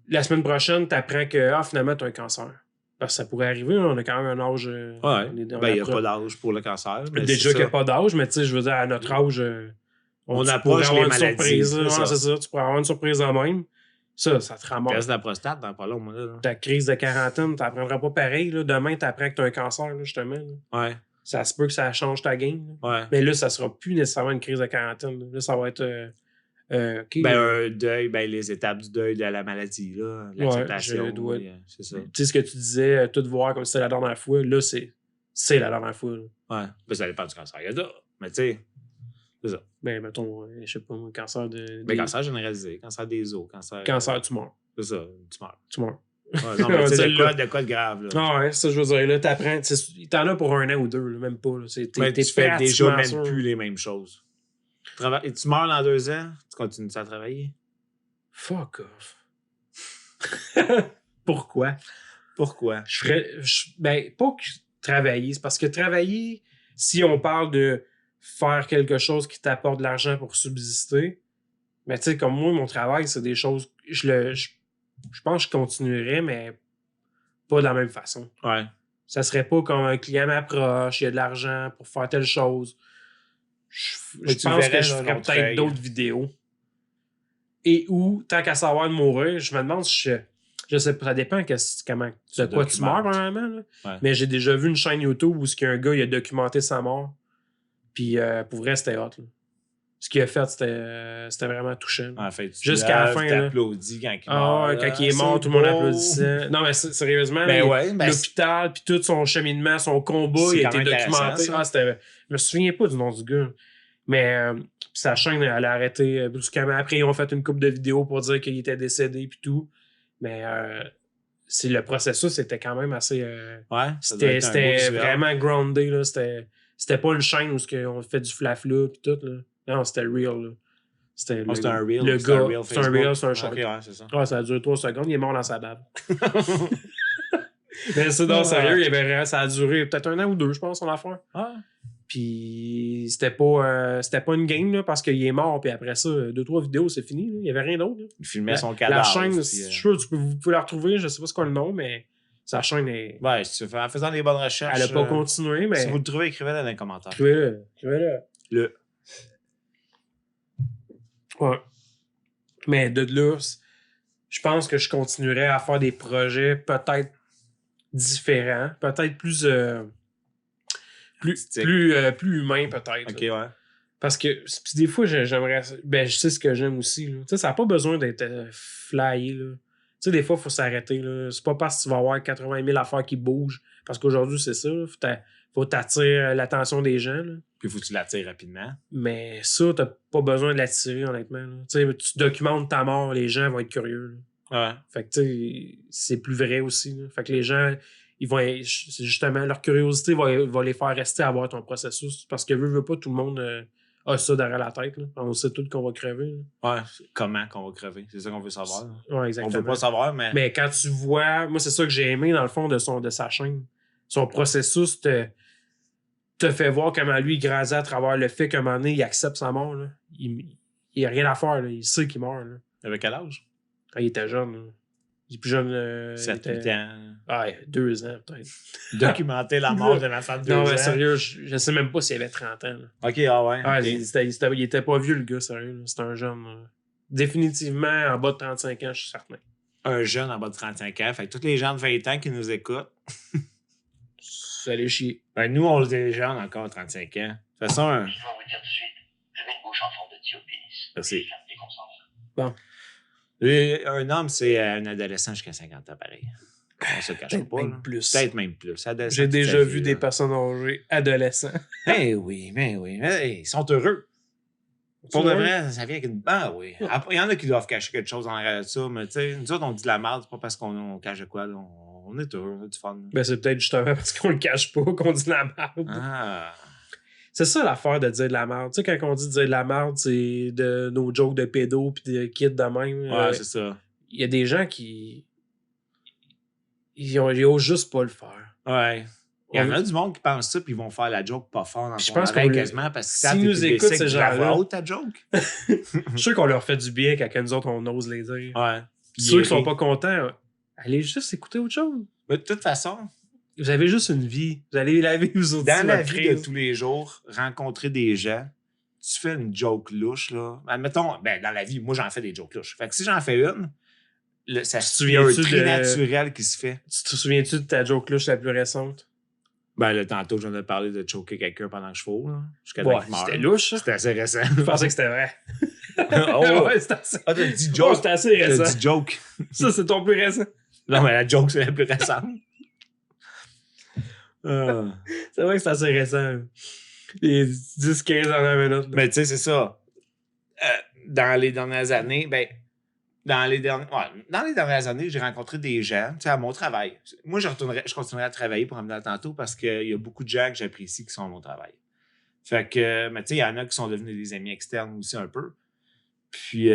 la semaine prochaine, t'apprends que finalement, t'as un cancer. Parce que ça pourrait arriver, là, on a quand même un âge. Il n'y a pas d'âge pour le cancer. Déjà qu'il n'y a pas d'âge, mais tu sais, je veux dire, à notre âge, on approche les maladies. Surprise, c'est ça, tu pourrais avoir une surprise en même. Ça te ramasse. Reste la prostate dans pas long, moi, là. Ta crise de quarantaine, tu n'apprendras pas pareil. Là. Demain, tu apprends que tu as un cancer, là, justement. Là. Ouais. Ça se peut que ça change ta game. Là. Ouais. Mais là, ça ne sera plus nécessairement une crise de quarantaine. Là, là ça va être. Okay, un deuil, les étapes du deuil de la maladie, là. L'acceptation. C'est ça. Tu sais ce que tu disais, tout voir comme si c'était la dernière fois. Là, c'est la dernière fois. Là. Ouais. Ben, ça dépend du cancer. Il y a d'autres. Mais tu sais, c'est ça. Ben, mettons, je sais pas, cancer de. Cancer généralisé, cancer des os, cancer, tu meurs. C'est ça, tu meurs. Tu meurs. Ouais, non, mais tu sais, de quoi de grave, là. Ah ouais, ça, je veux dire, là, t'apprends. T'en as pour 1 an ou 2, là, même pas. Là. Tu fais déjà même plus les mêmes choses. Et tu meurs dans 2 ans, tu continues à travailler? Fuck off. Pourquoi? Pourquoi? Ben, pas que travailler. C'est parce que travailler, si on parle de faire quelque chose qui t'apporte de l'argent pour subsister, mais tu sais, comme moi, mon travail, c'est des choses. Je pense que je continuerais, mais pas de la même façon. Ouais. Ça serait pas comme un client m'approche, il y a de l'argent pour faire telle chose. Mais Je tu pense verrais que je d'un ferais autre peut-être œil. d'autres vidéos. Et où, tant qu'à savoir de mourir, je me demande si je sais pas, ça dépend de quoi tu meurs, documentes. vraiment. Là. Ouais. Mais j'ai déjà vu une chaîne YouTube où un gars il a documenté sa mort. Puis pour vrai, c'était hot. Là. Ce qu'il a fait, c'était vraiment touchant. En fait, Jusqu'à la fin. T'applaudis quand il meurt. Quand il est mort, tout le monde applaudissait. Non, mais sérieusement, l'hôpital, puis tout son cheminement, son combat, il a été documenté. Je me souviens pas du nom du gars. Mais sa chaîne, elle a arrêté brusquement. Après, ils ont fait une couple de vidéos pour dire qu'il était décédé, puis tout. Mais le processus était quand même assez. C'était vraiment groundé. Là. C'était pas une chaîne où on fait du flafla, puis tout. Là. Non, c'était real. Là. C'était un reel. Le gars, c'est un reel, c'est un short. Okay, ouais, c'est ça. Ouais, ça a duré 3 secondes, il est mort dans sa bave. Mais c'est non, sérieux, ça a duré peut-être 1 an ou 2, je pense, son affaire. Ah. Puis c'était pas une game, là, parce qu'il est mort, puis après ça, 2-3 vidéos, c'est fini. Là. Il y avait rien d'autre. Là. Il filmait son cadavre. La chaîne, vous pouvez la retrouver, je sais pas c'est quoi le nom, mais sa chaîne est. Ouais, en faisant des bonnes recherches. Elle a pas continué, mais. Si vous le trouvez, écrivez-le dans les commentaires. Écrivez-le. Ouais. Mais de là, je pense que je continuerais à faire des projets peut-être différents, peut-être plus humains, peut-être. Ok, ouais. Parce que des fois, j'aimerais. Ben, je sais ce que j'aime aussi. Là. Tu sais, ça n'a pas besoin d'être flyé. Là. Tu sais, des fois, il faut s'arrêter. Là. C'est pas parce que tu vas avoir 80 000 affaires qui bougent. Parce qu'aujourd'hui, c'est ça. Faut t'attirer l'attention des gens. Là. Puis il faut que tu l'attires rapidement. Mais ça, t'as pas besoin de l'attirer, honnêtement. Tu documentes ta mort, les gens vont être curieux. Là. Ouais. Fait que, tu sais, c'est plus vrai aussi. Là. Fait que les gens, c'est justement, leur curiosité va les faire rester à voir ton processus. Parce que veut pas, tout le monde a ça derrière la tête. Là. On sait tout qu'on va crever. Là. Ouais, comment qu'on va crever. C'est ça qu'on veut savoir. Là. Ouais, exactement. On veut pas savoir, mais. Mais quand tu vois, moi, c'est ça que j'ai aimé, dans le fond, de sa chaîne. Son processus te fait voir comment lui, il grandit à travers le fait qu'à un moment donné, il accepte sa mort. Là. Il n'y a rien à faire. Là. Il sait qu'il meurt. Là. Il avait quel âge? Il était jeune. Là. Il est plus jeune. 7-8 ans. Ouais, 2 ans peut-être. Documenter la mort de la femme de 2 ans. Non, mais sérieux, je sais même pas s'il avait 30 ans. Là. Ok, ah ouais. Okay. Okay. Il était pas vieux, le gars, sérieux. C'était un jeune. Définitivement, en bas de 35 ans, je suis certain. Un jeune en bas de 35 ans. Fait que tous les gens de 20 ans qui nous écoutent. Ça allait chier. Ben, nous, on est des jeunes encore à 35 ans. De toute façon. Je vais vous dire tout de suite, j'avais une bouche en forme de Thiopénis. Merci. Bon. Un homme, c'est un adolescent jusqu'à 50 ans, pareil. On se cache pas. Même plus. Peut-être même plus. J'ai déjà vu des personnes âgées adolescents. Eh oui, mais oui. Mais, ils sont heureux. Pour de vrai, ça vient avec une. Ah oui. Après, il y en a qui doivent cacher quelque chose en arrière de ça, mais tu sais, nous autres, on dit de la merde, c'est pas parce qu'on cache de quoi. Là. On est heureux, on a du fun. Ben, c'est peut-être justement parce qu'on le cache pas qu'on dit de la merde. Ah. C'est ça l'affaire de dire de la merde. Tu sais, quand on dit de dire de la merde, c'est de nos jokes de pédos pis de kids de même. Ouais, c'est ça. Il y a des gens qui. Ils osent juste pas le faire. Ouais. Il y en a du monde qui pense ça puis ils vont faire la joke pas fort dans je ton pense oreille qu'on quasiment parce que si nous écoutent ces gens-là, haute ta joke. Je suis sûr qu'on leur fait du bien quand nous autres on ose les dire. Ouais. Puis ceux qui sont pas contents, allez juste écouter autre chose. Mais de toute façon, vous avez juste une vie. Vous allez la vivre vous autres. Dans la vie de tous les jours, rencontrer des gens, tu fais une joke louche là. Admettons, ben dans la vie, moi j'en fais des jokes louches. Fait que si j'en fais une, ça se souvient un tri naturel qui se fait. Tu te souviens-tu de ta joke louche la plus récente? Ben là, tantôt, j'en ai parlé de choquer quelqu'un pendant que je fous, là. Jusqu'à ouais, c'était louche. C'était assez récent. Je pensais que c'était vrai. Oh! Ouais, c'était assez... Ah, t'as dit joke. C'était assez récent. T'as dit joke. Ça, c'est ton plus récent. Non, mais la joke, c'est la plus récente. C'est vrai que c'est assez récent. Les 10-15 dernières minutes. Là. Mais tu sais, c'est ça. Dans les dernières années, dans les dernières années, j'ai rencontré des gens, tu sais, à mon travail. Moi, je continuerai à travailler pour amener tantôt parce qu'il y a beaucoup de gens que j'apprécie qui sont à mon travail. Fait que, mais tu sais, il y en a qui sont devenus des amis externes aussi un peu. Puis,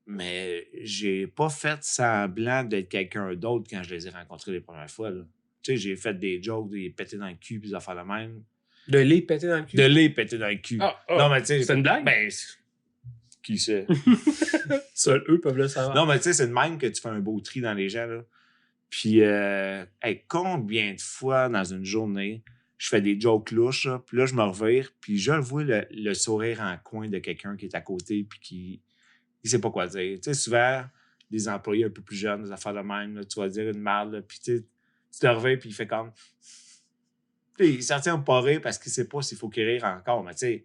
mais j'ai pas fait semblant d'être quelqu'un d'autre quand je les ai rencontrés les premières fois. Là. Tu sais, j'ai fait des jokes, des pétés dans le cul, puis des affaires de même. De les péter dans le cul. De les péter dans le cul. Non, mais tu sais. C'est une blague? Ben, qui sait? Seuls eux peuvent le savoir. Non, mais tu sais, c'est de même que tu fais un beau tri dans les gens, là. Puis, hey, combien de fois dans une journée, je fais des jokes louches, là, puis là, je me revire, puis je vois le sourire en coin de quelqu'un qui est à côté, puis qui il sait pas quoi dire. Tu sais, souvent, des employés un peu plus jeunes, des affaires de même, là, tu vas dire une merde, là, puis tu te revires, puis il fait comme... Puis il s'en tient pas rire parce qu'il sait pas s'il faut qu'il rire encore, mais tu sais,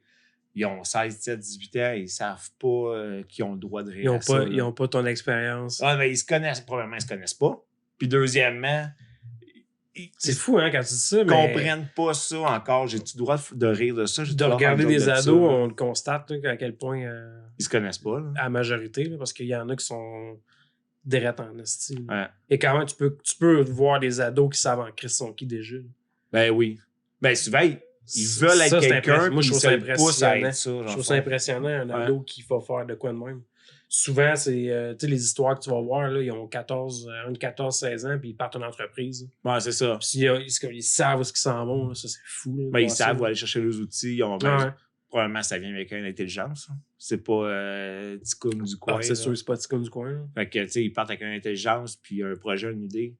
ils ont 16, 17, 18 ans, ils savent pas qu'ils ont le droit de rire Ils ont pas ton expérience. Ah, mais ils se connaissent, probablement, ils se connaissent pas. Puis deuxièmement... C'est fou, hein, quand tu dis ça, Ils mais... comprennent pas ça encore. J'ai-tu le droit de rire de ça? De regarder des ados, on le constate, là, à quel point... Ils se connaissent pas, là. À la majorité, là, parce qu'il y en a qui sont drettes en esti. Ouais. Et quand même, tu peux voir des ados qui savent en Christ sont qui déjà. Ben oui. Ben souvent, ils veulent être Ça, c'est quelqu'un, moi, je trouve puis ça ils se poussent à impressionnant. être ça. Je trouve ça impressionnant, un ado qui va faire de quoi de même. Souvent, c'est tu sais, les histoires que tu vas voir, là, ils ont entre 14-16 ans, puis ils partent en entreprise. Ouais, c'est ça. Puis ils savent où ils s'en vont, là. Ça, c'est fou. Là, Ben, ils savent où aller chercher les outils. Ils ont ouais. Probablement, ça vient avec une intelligence. Hein. C'est pas Ticum du coin. Ah, c'est sûr, c'est pas Ticum du coin. Là. Fait que, tu sais, ils partent avec une intelligence, puis un projet, une idée.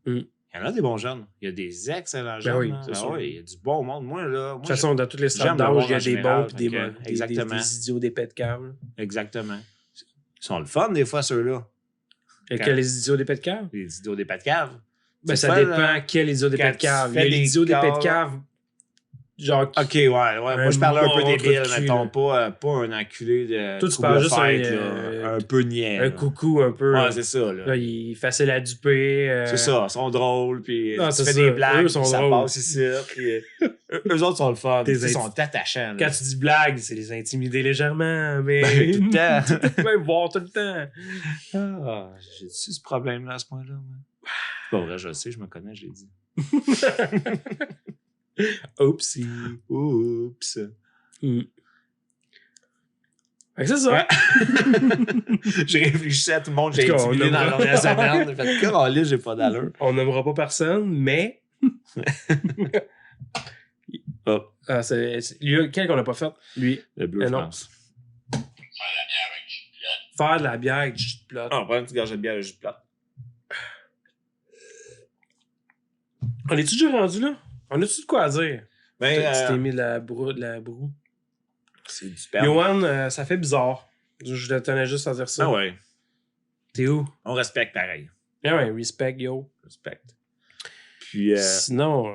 Mm. Il y en a des bons jeunes. Il y a des excellents jeunes. Oui, hein. c'est sûr. Ouais, il y a du bon monde. Moi, là... De toute façon, dans toutes les strates d'âge, il y a des bons et des idiots, des pets de câble. Exactement. Ils sont le fun, des fois, ceux-là. Et quels les idiots des pets de cave? Les idiots des pets de cave. Ben, ça dépend quel idiot des pets de cave. Il y a les idiots des pets de cave. Genre. Ok, ouais. Moi, je parlais un peu débile, mettons. Pas un enculé de. Toi, tu parles juste un peu niais. Un coucou, un peu. Ouais, c'est ça. Là, il est facile à duper. C'est ça. Ils sont drôles. Puis tu fais ça. des blagues. Eux sont ça drôles. passe ici. Puis eux autres sont le fun. Ils sont attachants. Quand tu dis blagues, c'est les intimider légèrement. Mais. Ben, tout le temps. Même voir tout le temps. Ah, j'ai-tu ce problème-là à ce point-là? C'est pas vrai, je le sais, je me connais, je l'ai dit. Oupsie. Oups. Fait que c'est ça. Ouais. J'ai réfléchi à tout le monde, j'ai intimidé dans la dernière semaine. J'ai fait que là, j'ai pas d'allure. On n'aimera pas personne, mais. Oh. Ah, lui, quel qu'on n'a pas fait? Lui. Le Bleu France. Faire de la bière avec du jus de Faire de la bière avec du jus de plot. plot. Ah, on prend une petite gorgée de bière, le jus de plate. On est-tu déjà rendu là? On a-tu de quoi à dire? Ben, Tu t'es mis de la broue. c'est du perle. Yoann, ça fait bizarre. Je tenais juste à dire ça. Ah ouais. T'es où? On respecte pareil. Ah ouais, respect, yo. Respecte. Puis, Sinon,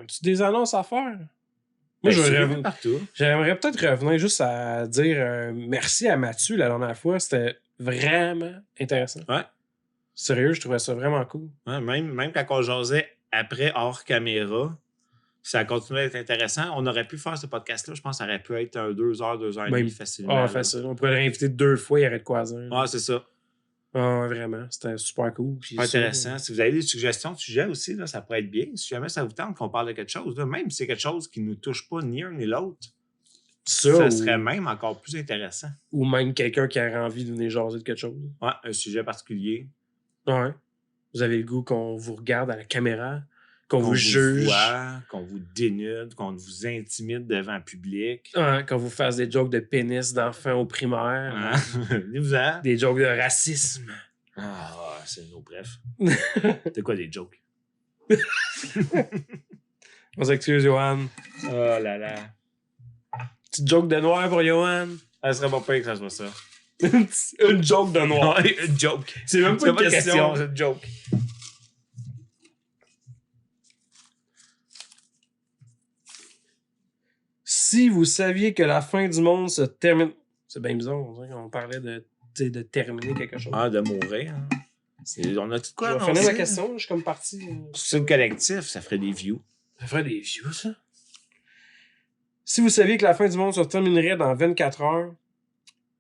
tu des annonces à faire? Moi, ben, partout. j'aimerais peut-être revenir juste à dire merci à Mathieu la dernière fois. C'était vraiment intéressant. Ouais. Sérieux, je trouvais ça vraiment cool. Ouais, même quand on jasait après hors caméra, ça continuait à être intéressant. On aurait pu faire ce podcast-là. Je pense que ça aurait pu être 2 heures, 2 heures et demie facilement. Ah, facile. On pourrait le réinviter 2 fois, il y aurait de quoi dire. Ah, c'est ça. Ah, vraiment. C'était super cool. Puis Intéressant. Si vous avez des suggestions de sujets aussi, là, ça pourrait être bien. Si jamais ça vous tente qu'on parle de quelque chose, là, même si c'est quelque chose qui ne nous touche pas ni un ni l'autre, ça serait même encore plus intéressant. Ou même quelqu'un qui aurait envie de venir jaser de quelque chose. Ouais, un sujet particulier. Ouais. Vous avez le goût qu'on vous regarde à la caméra, qu'on vous juge. Voit, qu'on vous dénude, qu'on vous intimide devant le public. Ouais, qu'on vous fasse des jokes de pénis d'enfants au primaire. Hein? Venez-vous-en. Des jokes de racisme. Ah, c'est nos bref. C'est quoi des jokes? On s'excuse, Johan. Oh là là. Petite joke de noir pour Johan. Ça serait pas pire que ça soit ça. Une joke de noir. Ouais, une joke. C'est même pas une question. C'est une joke. Si vous saviez que la fin du monde se termine... C'est bien bizarre, on dirait qu'on parlait de terminer quelque chose. Ah, de mourir. Hein. On a tout quoi? Je vais finir ma question, je suis comme parti. C'est le collectif, ça ferait des views. Ça ferait des views, ça. Si vous saviez que la fin du monde se terminerait dans 24 heures,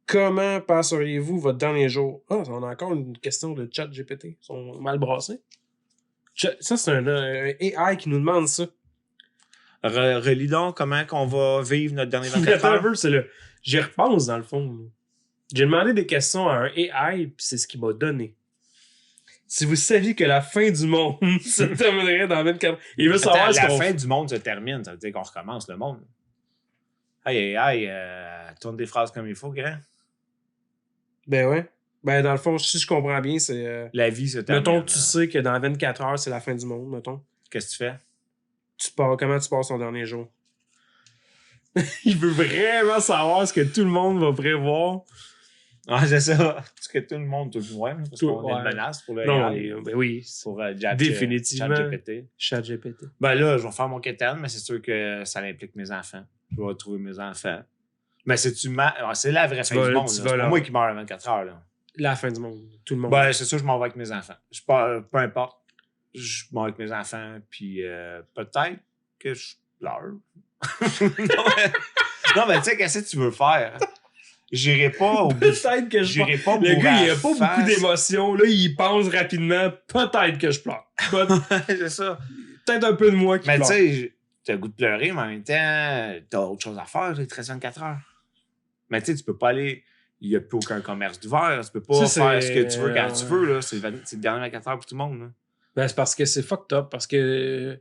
comment passeriez-vous votre dernier jour? Ah, on a encore une question de chat GPT. Ils sont mal brassés. Ça, c'est un AI qui nous demande ça. Relis donc comment qu'on va vivre notre dernier 24 Attends un heures. peu, c'est là. J'y repense dans le fond. Là. J'ai demandé des questions à un AI, puis c'est ce qu'il m'a donné. Si vous saviez que la fin du monde se terminerait dans 24 heures. Il veut savoir Attends, ce la qu'on fin fait. du monde se termine, ça veut dire qu'on recommence le monde. Aïe, tourne des phrases comme il faut, grand. Ben ouais. Ben dans le fond, si je comprends bien, c'est... La vie se termine. mettons que tu là. sais que dans 24 heures, c'est la fin du monde, mettons. Qu'est-ce que tu fais? Comment tu passes ton dernier jour? Il veut vraiment savoir ce que tout le monde va prévoir. Ah, c'est ça. Parce que tout le monde, tout le monde, parce Tout- qu'on est une ouais. menace pour le Non, AI, ben oui. pour Définitivement. ChatGPT. Chat GPT. Ben là, je vais faire mon quétaine, mais c'est sûr que ça implique mes enfants. Je vais retrouver mes enfants. Mais c'est la vraie Tu fin vas- du monde. tu là. vas C'est là. pas moi qui meurs à 24 heures. Là. La fin du monde. Tout le monde. Ben, c'est sûr, je m'en vais avec mes enfants. Peu importe. Je m'en vais avec mes enfants, puis peut-être que je pleure. non, mais tu sais, qu'est-ce que tu veux faire? J'irai pas au Peut-être que je J'irai pas Le mourir gars, à il a pas beaucoup face. d'émotions. Là, il pense rapidement. Peut-être que je pleure. C'est ça. Peut-être un peu de moi qui Mais tu pleure. sais, t'as le goût de pleurer, mais en même temps, t'as autre chose à faire, il te reste 24 heures. Mais tu sais, tu peux pas aller. Il n'y a plus aucun commerce d'ouvert. Tu peux pas Ça, faire c'est- ce que tu veux quand tu veux. Là. C'est le dernier 24 heures pour tout le monde. Là. Ben, c'est parce que c'est fucked up. Parce que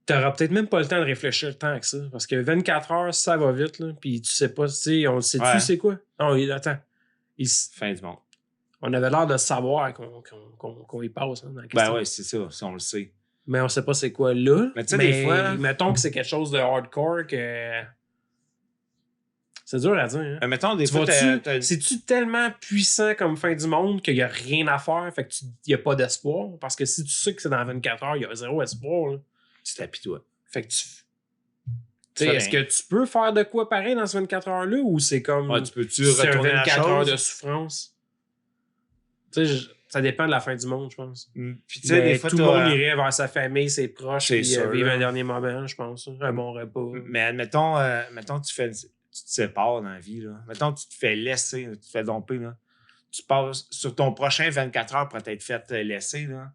t'auras peut-être même pas le temps de réfléchir tant avec ça. Parce que 24 heures, ça va vite. Là. Puis tu sais pas, tu sais, on le sait-tu, Ouais. c'est quoi? Non, attends. Fin du monde. On avait l'air de savoir qu'on y passe hein, dans la Ben question. ouais, c'est ça. Ça, on le sait. Mais on sait pas c'est quoi là. Mais tu sais, des fois- mettons que c'est quelque chose de hardcore que. C'est dur à dire. Hein. Mais mettons, des Tu fois, vois-tu, c'est-tu tellement puissant comme fin du monde qu'il n'y a rien à faire, fait qu'il n'y a pas d'espoir? Parce que si tu sais que c'est dans 24 heures, il y a zéro espoir. Là. tu t'appuies toi. Fait que tu fais sais, est-ce que rien. tu peux faire de quoi pareil dans ces 24 heures-là ou c'est comme Ouais, tu peux-tu c'est un retourner la 24 heures chose? de souffrance? Tu sais, ça dépend de la fin du monde, je pense. Puis tu sais, Mais des fois, tout le monde irait vers sa famille, ses proches, C'est puis sûr, vivre là. un dernier moment, je pense. Un bon repas. Mais admettons, tu te sépares dans la vie. Là. Mettons, tu te fais laisser, tu te fais domper. Là. Tu passes sur ton prochain 24 heures pour t'être fait laisser. Là.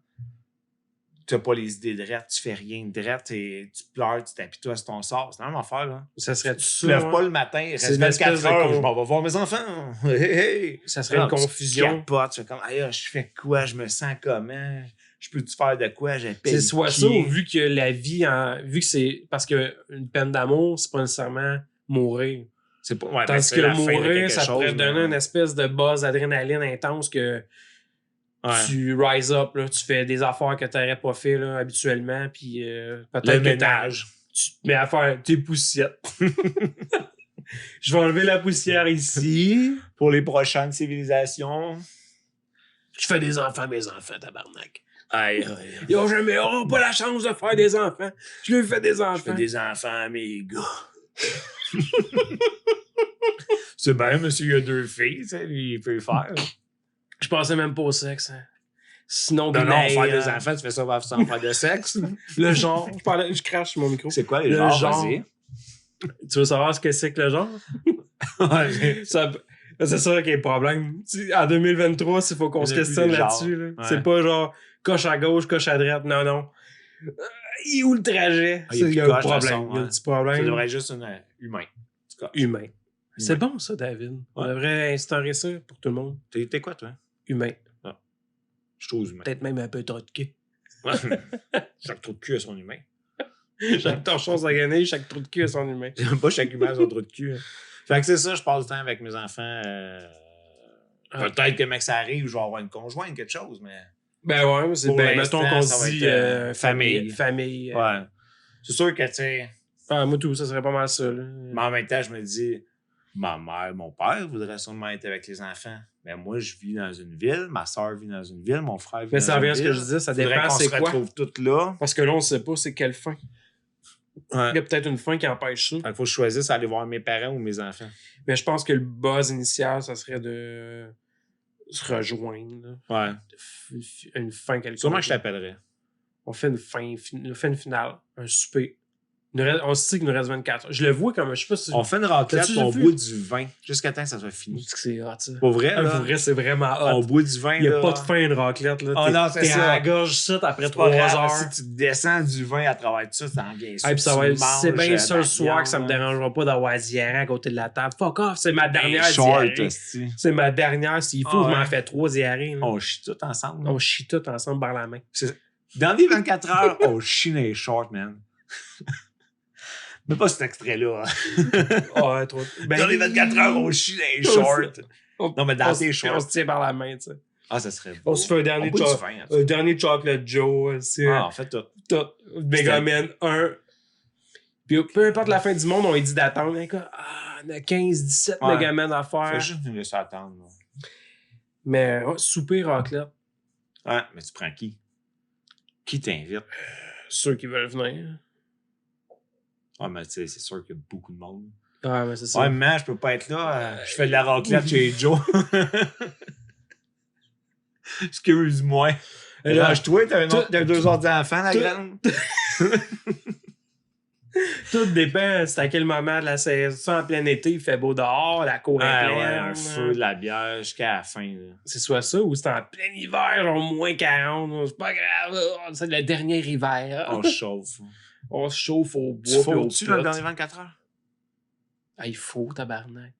Tu n'as pas les idées drettes, tu fais rien de drette et tu pleures, tu t'appuies toi sur ton sort. C'est la même affaire. Là. Ça serait Tu ça. te lèves hein? pas le matin, il C'est reste une espèce 24 de heures, je m'en vais voir mes enfants. Hey, hey. Ça serait une confusion. Tu capotes, tu fais comme, aïe, je fais quoi, je me sens comment, je peux-tu faire de quoi, j'appelle. C'est soit ça ou vu que la vie, vu que c'est. Parce qu'une peine d'amour, c'est pas nécessairement mourir. C'est pas, ouais, ben, Tandis c'est que la fin de mourir, quelque ça chose, pourrait mais- donner une espèce de buzz d'adrénaline intense que Ouais. tu rise up, là, tu fais des affaires que tu n'aurais pas fait là, habituellement, puis peut-être Le que ménage. tu te mets à faire tes poussiettes. Je vais enlever la poussière ici. Pour les prochaines civilisations. Je fais des enfants, mes enfants, tabarnak. Aïe, Ils n'auront pas la chance de faire des enfants. Je lui fais des enfants. je fais des enfants, mes gars. C'est bien, monsieur, il y a 2 filles, tu sais, lui, il peut le faire. Je pensais même pas au sexe. Hein. Sinon, Non, non, binaire, faire des enfants, tu fais ça sans faire de sexe. Le genre. Je crache sur mon micro. C'est quoi les Le genres, genre. vas-y? Tu veux savoir ce que c'est que le genre? Ouais, C'est ça qui est le problème. En 2023, il faut qu'on Il y se en a plus questionne des là-dessus. Là. genres. Ouais. C'est pas genre coche à gauche, coche à droite. Non, non. Il est où le trajet? Ah, il y a Il y a plus un de coche, de problème. toute Il y a un façon, petit ça problème devrait être juste un humain. humain. C'est bon, ça, David. On Ouais. devrait instaurer ça pour tout le monde. T'es quoi, toi? Humain. Je trouve humain. Peut-être même un peu trop de cul. Ouais. Chaque trou de cul a son humain. Chaque torchon à gagner, chaque trou de cul a son humain. J'aime pas chaque humain a son trou de cul. Hein. Fait que c'est ça, je passe du temps avec mes enfants. Peut-être que mec, ça arrive, je vais avoir une conjointe, quelque chose, mais. Ben ouais, mais c'est Pour ben, l'instant, mettons qu'on ça va se dit être, famille. famille. Famille. Ouais. C'est sûr que, tu sais. Moi, tout, ça serait pas mal ça. Là. Mais en même temps, je me dis, ma mère, mon père voudraient sûrement être avec les enfants. Mais moi, je vis dans une ville, ma soeur vit dans une ville, mon frère vit Mais dans ça une revient ville. à ce que je disais, ça Faudrait dépend qu'on c'est se quoi. retrouve toutes là. Parce que là, on sait pas c'est quelle fin. Ouais. Il y a peut-être une fin qui empêche ça. Fait qu'il faut que je choisisse aller voir mes parents ou mes enfants. Mais je pense que le buzz initial, ça serait de se rejoindre. Là. Ouais. Une fin quelque Sûrement que je t'appellerai. On fait une fin, on fait une finale, un souper. On se dit qu'il nous reste 24 heures. Je le vois comme, je sais pas si... On fait une raclette T'as-tu et on vu? boit du vin jusqu'à temps que ça soit fini. C'est hot, ça. Pour vrai, Ah, là, pour vrai, c'est vraiment on hot. boit du vin. Il n'y a là. pas de fin une raclette. Là. Oh non, c'est T'es ça. à la gorge ça après C'est 3 pas grave, heures. Si tu descends du vin à travers tout ça, ça en vient Hey, puis ça va être, c'est bien ça le soir viande, que ça me dérangera pas d'avoir diarrhée à côté de la table. Fuck off, c'est ma dernière short, diarrhée. esti. C'est ma dernière. S'il faut, Ah, je m'en ouais. fais 3 diarrhées. là. On chie tout ensemble. On chie tout ensemble par la main. Dans les 24 heures, on chie dans les shorts, man. Mais pas cet extrait-là. Ah, ouais, trop. Ben, Dans les 24 heures, on chie dans les shorts. Non, mais dans on tes se- On shorts. se tient par la main, tu sais. Ah, ça serait beau. On se fait un On dernier, boit du vin, en tout un dernier Chocolate Joe. C'est cas. Ah, en fait, tout. tout. Megaman 1. Puis peu importe la fin du monde, on lui dit d'attendre. Écoute, on a 15-17 Ouais. Megaman à faire. Fais juste nous laisser attendre. là. Mais souper raclette, Ouais, mais tu prends qui? Qui t'invite? ceux qui veulent venir. Ah, mais tu sais, c'est sûr qu'il y a beaucoup de monde. Ouais, mais c'est ça. Ouais, mais je peux pas être là. Je fais de la raclette chez Joe. Excuse-moi. Et là, Lâche-toi, t'as tout- 2 autres enfants, la tout- grande. Tout dépend. C'est à quel moment de la saison. Ça, en plein été, il fait beau dehors, la cour est Ah, pleine. ouais, un feu, de la bière jusqu'à la fin. Là. C'est soit ça ou c'est en plein hiver, genre moins 40. là. C'est pas grave. là. C'est le dernier hiver. On chauffe. On se chauffe au bois. Tu puis au faut-tu dans le plot. dernier 24 heures? Ah, il faut, tabarnak.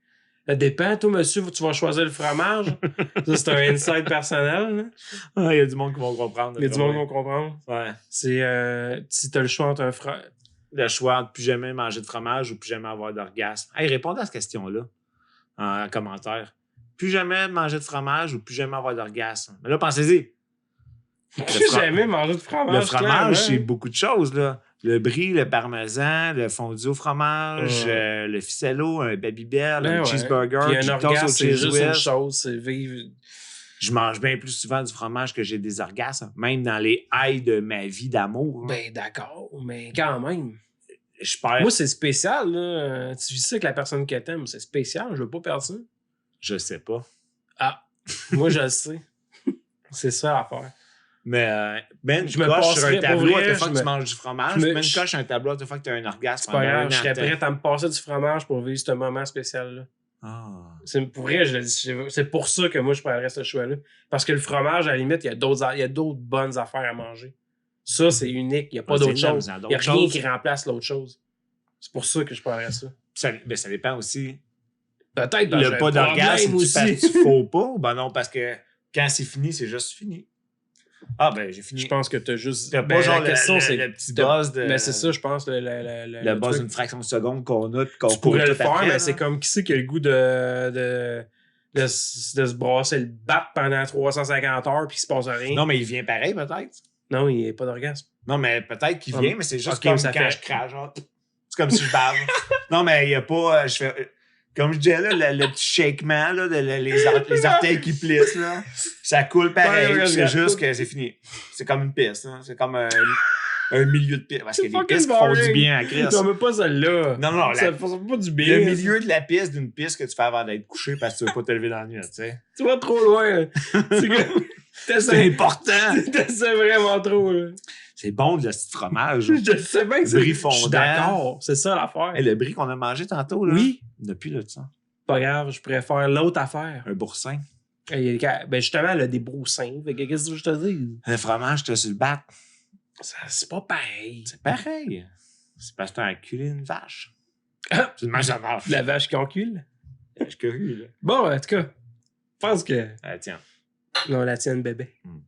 Ça dépend, toi, monsieur, tu vas choisir le fromage. Ça, c'est un insight personnel. là. Ah, il y a du monde qui va comprendre. Il y a du monde qui va comprendre. Ouais. C'est si t'as le choix entre un fromage. Le choix de plus jamais manger de fromage ou plus jamais avoir d'orgasme. Hey, répondez à cette question-là en commentaire. Plus jamais manger de fromage ou plus jamais avoir d'orgasme. Mais là, pensez-y. J'ai jamais mangé de fromage. Le fromage, clairement. c'est beaucoup de choses, là. Le brie, le parmesan, le fondu au fromage, le ficello, un Babybel, Ben un ouais. cheeseburger, Puis un du toast orgasme, au c'est cheese juste une whiz. chose, c'est vivre. Je mange bien plus souvent du fromage que j'ai des orgasmes, même dans les highs de ma vie d'amour. là. Ben d'accord, mais quand même. Je perds. Moi, c'est spécial, là. Tu vis ça avec la personne que t'aimes, c'est spécial, je veux pas perdre ça. Je sais pas. Ah, moi, je le sais. C'est ça l'affaire. Mais ben, Je je me me coche sur passerais, un tableau pour à vrai, chaque fois je que tu me- manges du fromage. je me- Même coche sur un tableau à chaque fois que tu as un orgasme. C'est pas grave, je serais pendant un prêt à me passer du fromage pour vivre ce moment spécial-là. Ah. C'est pour vrai, c'est pour ça que moi, je prendrais ce choix-là. Parce que le fromage, à la limite, il y a d'autres bonnes affaires à manger. Ça, c'est unique. Il n'y a pas Ouais, d'autre c'est chose. énorme, Il n'y a d'autres rien choses. qui remplace l'autre chose. C'est pour ça que je prendrais ça. Ça dépend aussi. Peut-être dans Le pas d'orgasme, aussi. parce que tu faux pas. Ben non, parce que quand c'est fini, c'est juste fini. Ah, ben j'ai fini. Je pense que t'as juste. T'as Ben, pas genre la question, c'est. le petit t'as- buzz de. Ben, c'est ça, je pense. Le buzz truc. d'une fraction de seconde qu'on a. Puis qu'on Tu pourrais court le tout faire, après, mais là. c'est comme qui c'est qui a le goût de se brasser le bat pendant 350 heures puis il se passe rien. Non, mais il vient pareil, peut-être. Non, il n'y a pas d'orgasme. Non, mais peut-être qu'il vient, mais c'est juste Ok, comme ça quand fait- je crache. Genre, c'est comme si je bave. Non, mais il n'y a pas. Je fais. Comme je disais, là, le petit shakement, là, les orteils qui plissent, là, ça coule pareil. Ouais, c'est ouais, juste que c'est fini. C'est comme une piste. Hein. C'est comme un milieu de piste. Parce C'est qu'il y a des fucking pistes qui font du boring. bien à Chris. Non, mais pas celle-là. Non, non, Ça la- fait pas du bien. le milieu de la piste d'une piste que tu fais avant d'être couché parce que tu veux pas te lever dans la nuit, tu sais. Tu vas trop loin. C'est comme. C'est T'essaies important. t'essaies vraiment trop, là. C'est bon de le petit fromage. Je sais bien que c'est. Brie Je suis fondant. d'accord. C'est ça l'affaire. Hey, le brie qu'on a mangé tantôt, là. Oui. Depuis le ça. Pas grave, je préfère l'autre affaire. Un boursin. Ben justement, elle a des broussins. Fait que qu'est-ce que je te dis? Le fromage, t'as sur le bat. C'est pas pareil. C'est pareil. C'est parce que t'as enculé une vache. Ah. Tu manges la vache. La vache qui encule. Je suis curieux, là. Bon, en tout cas, je pense que. Ah, tiens. Non, la tienne, bébé. Hmm.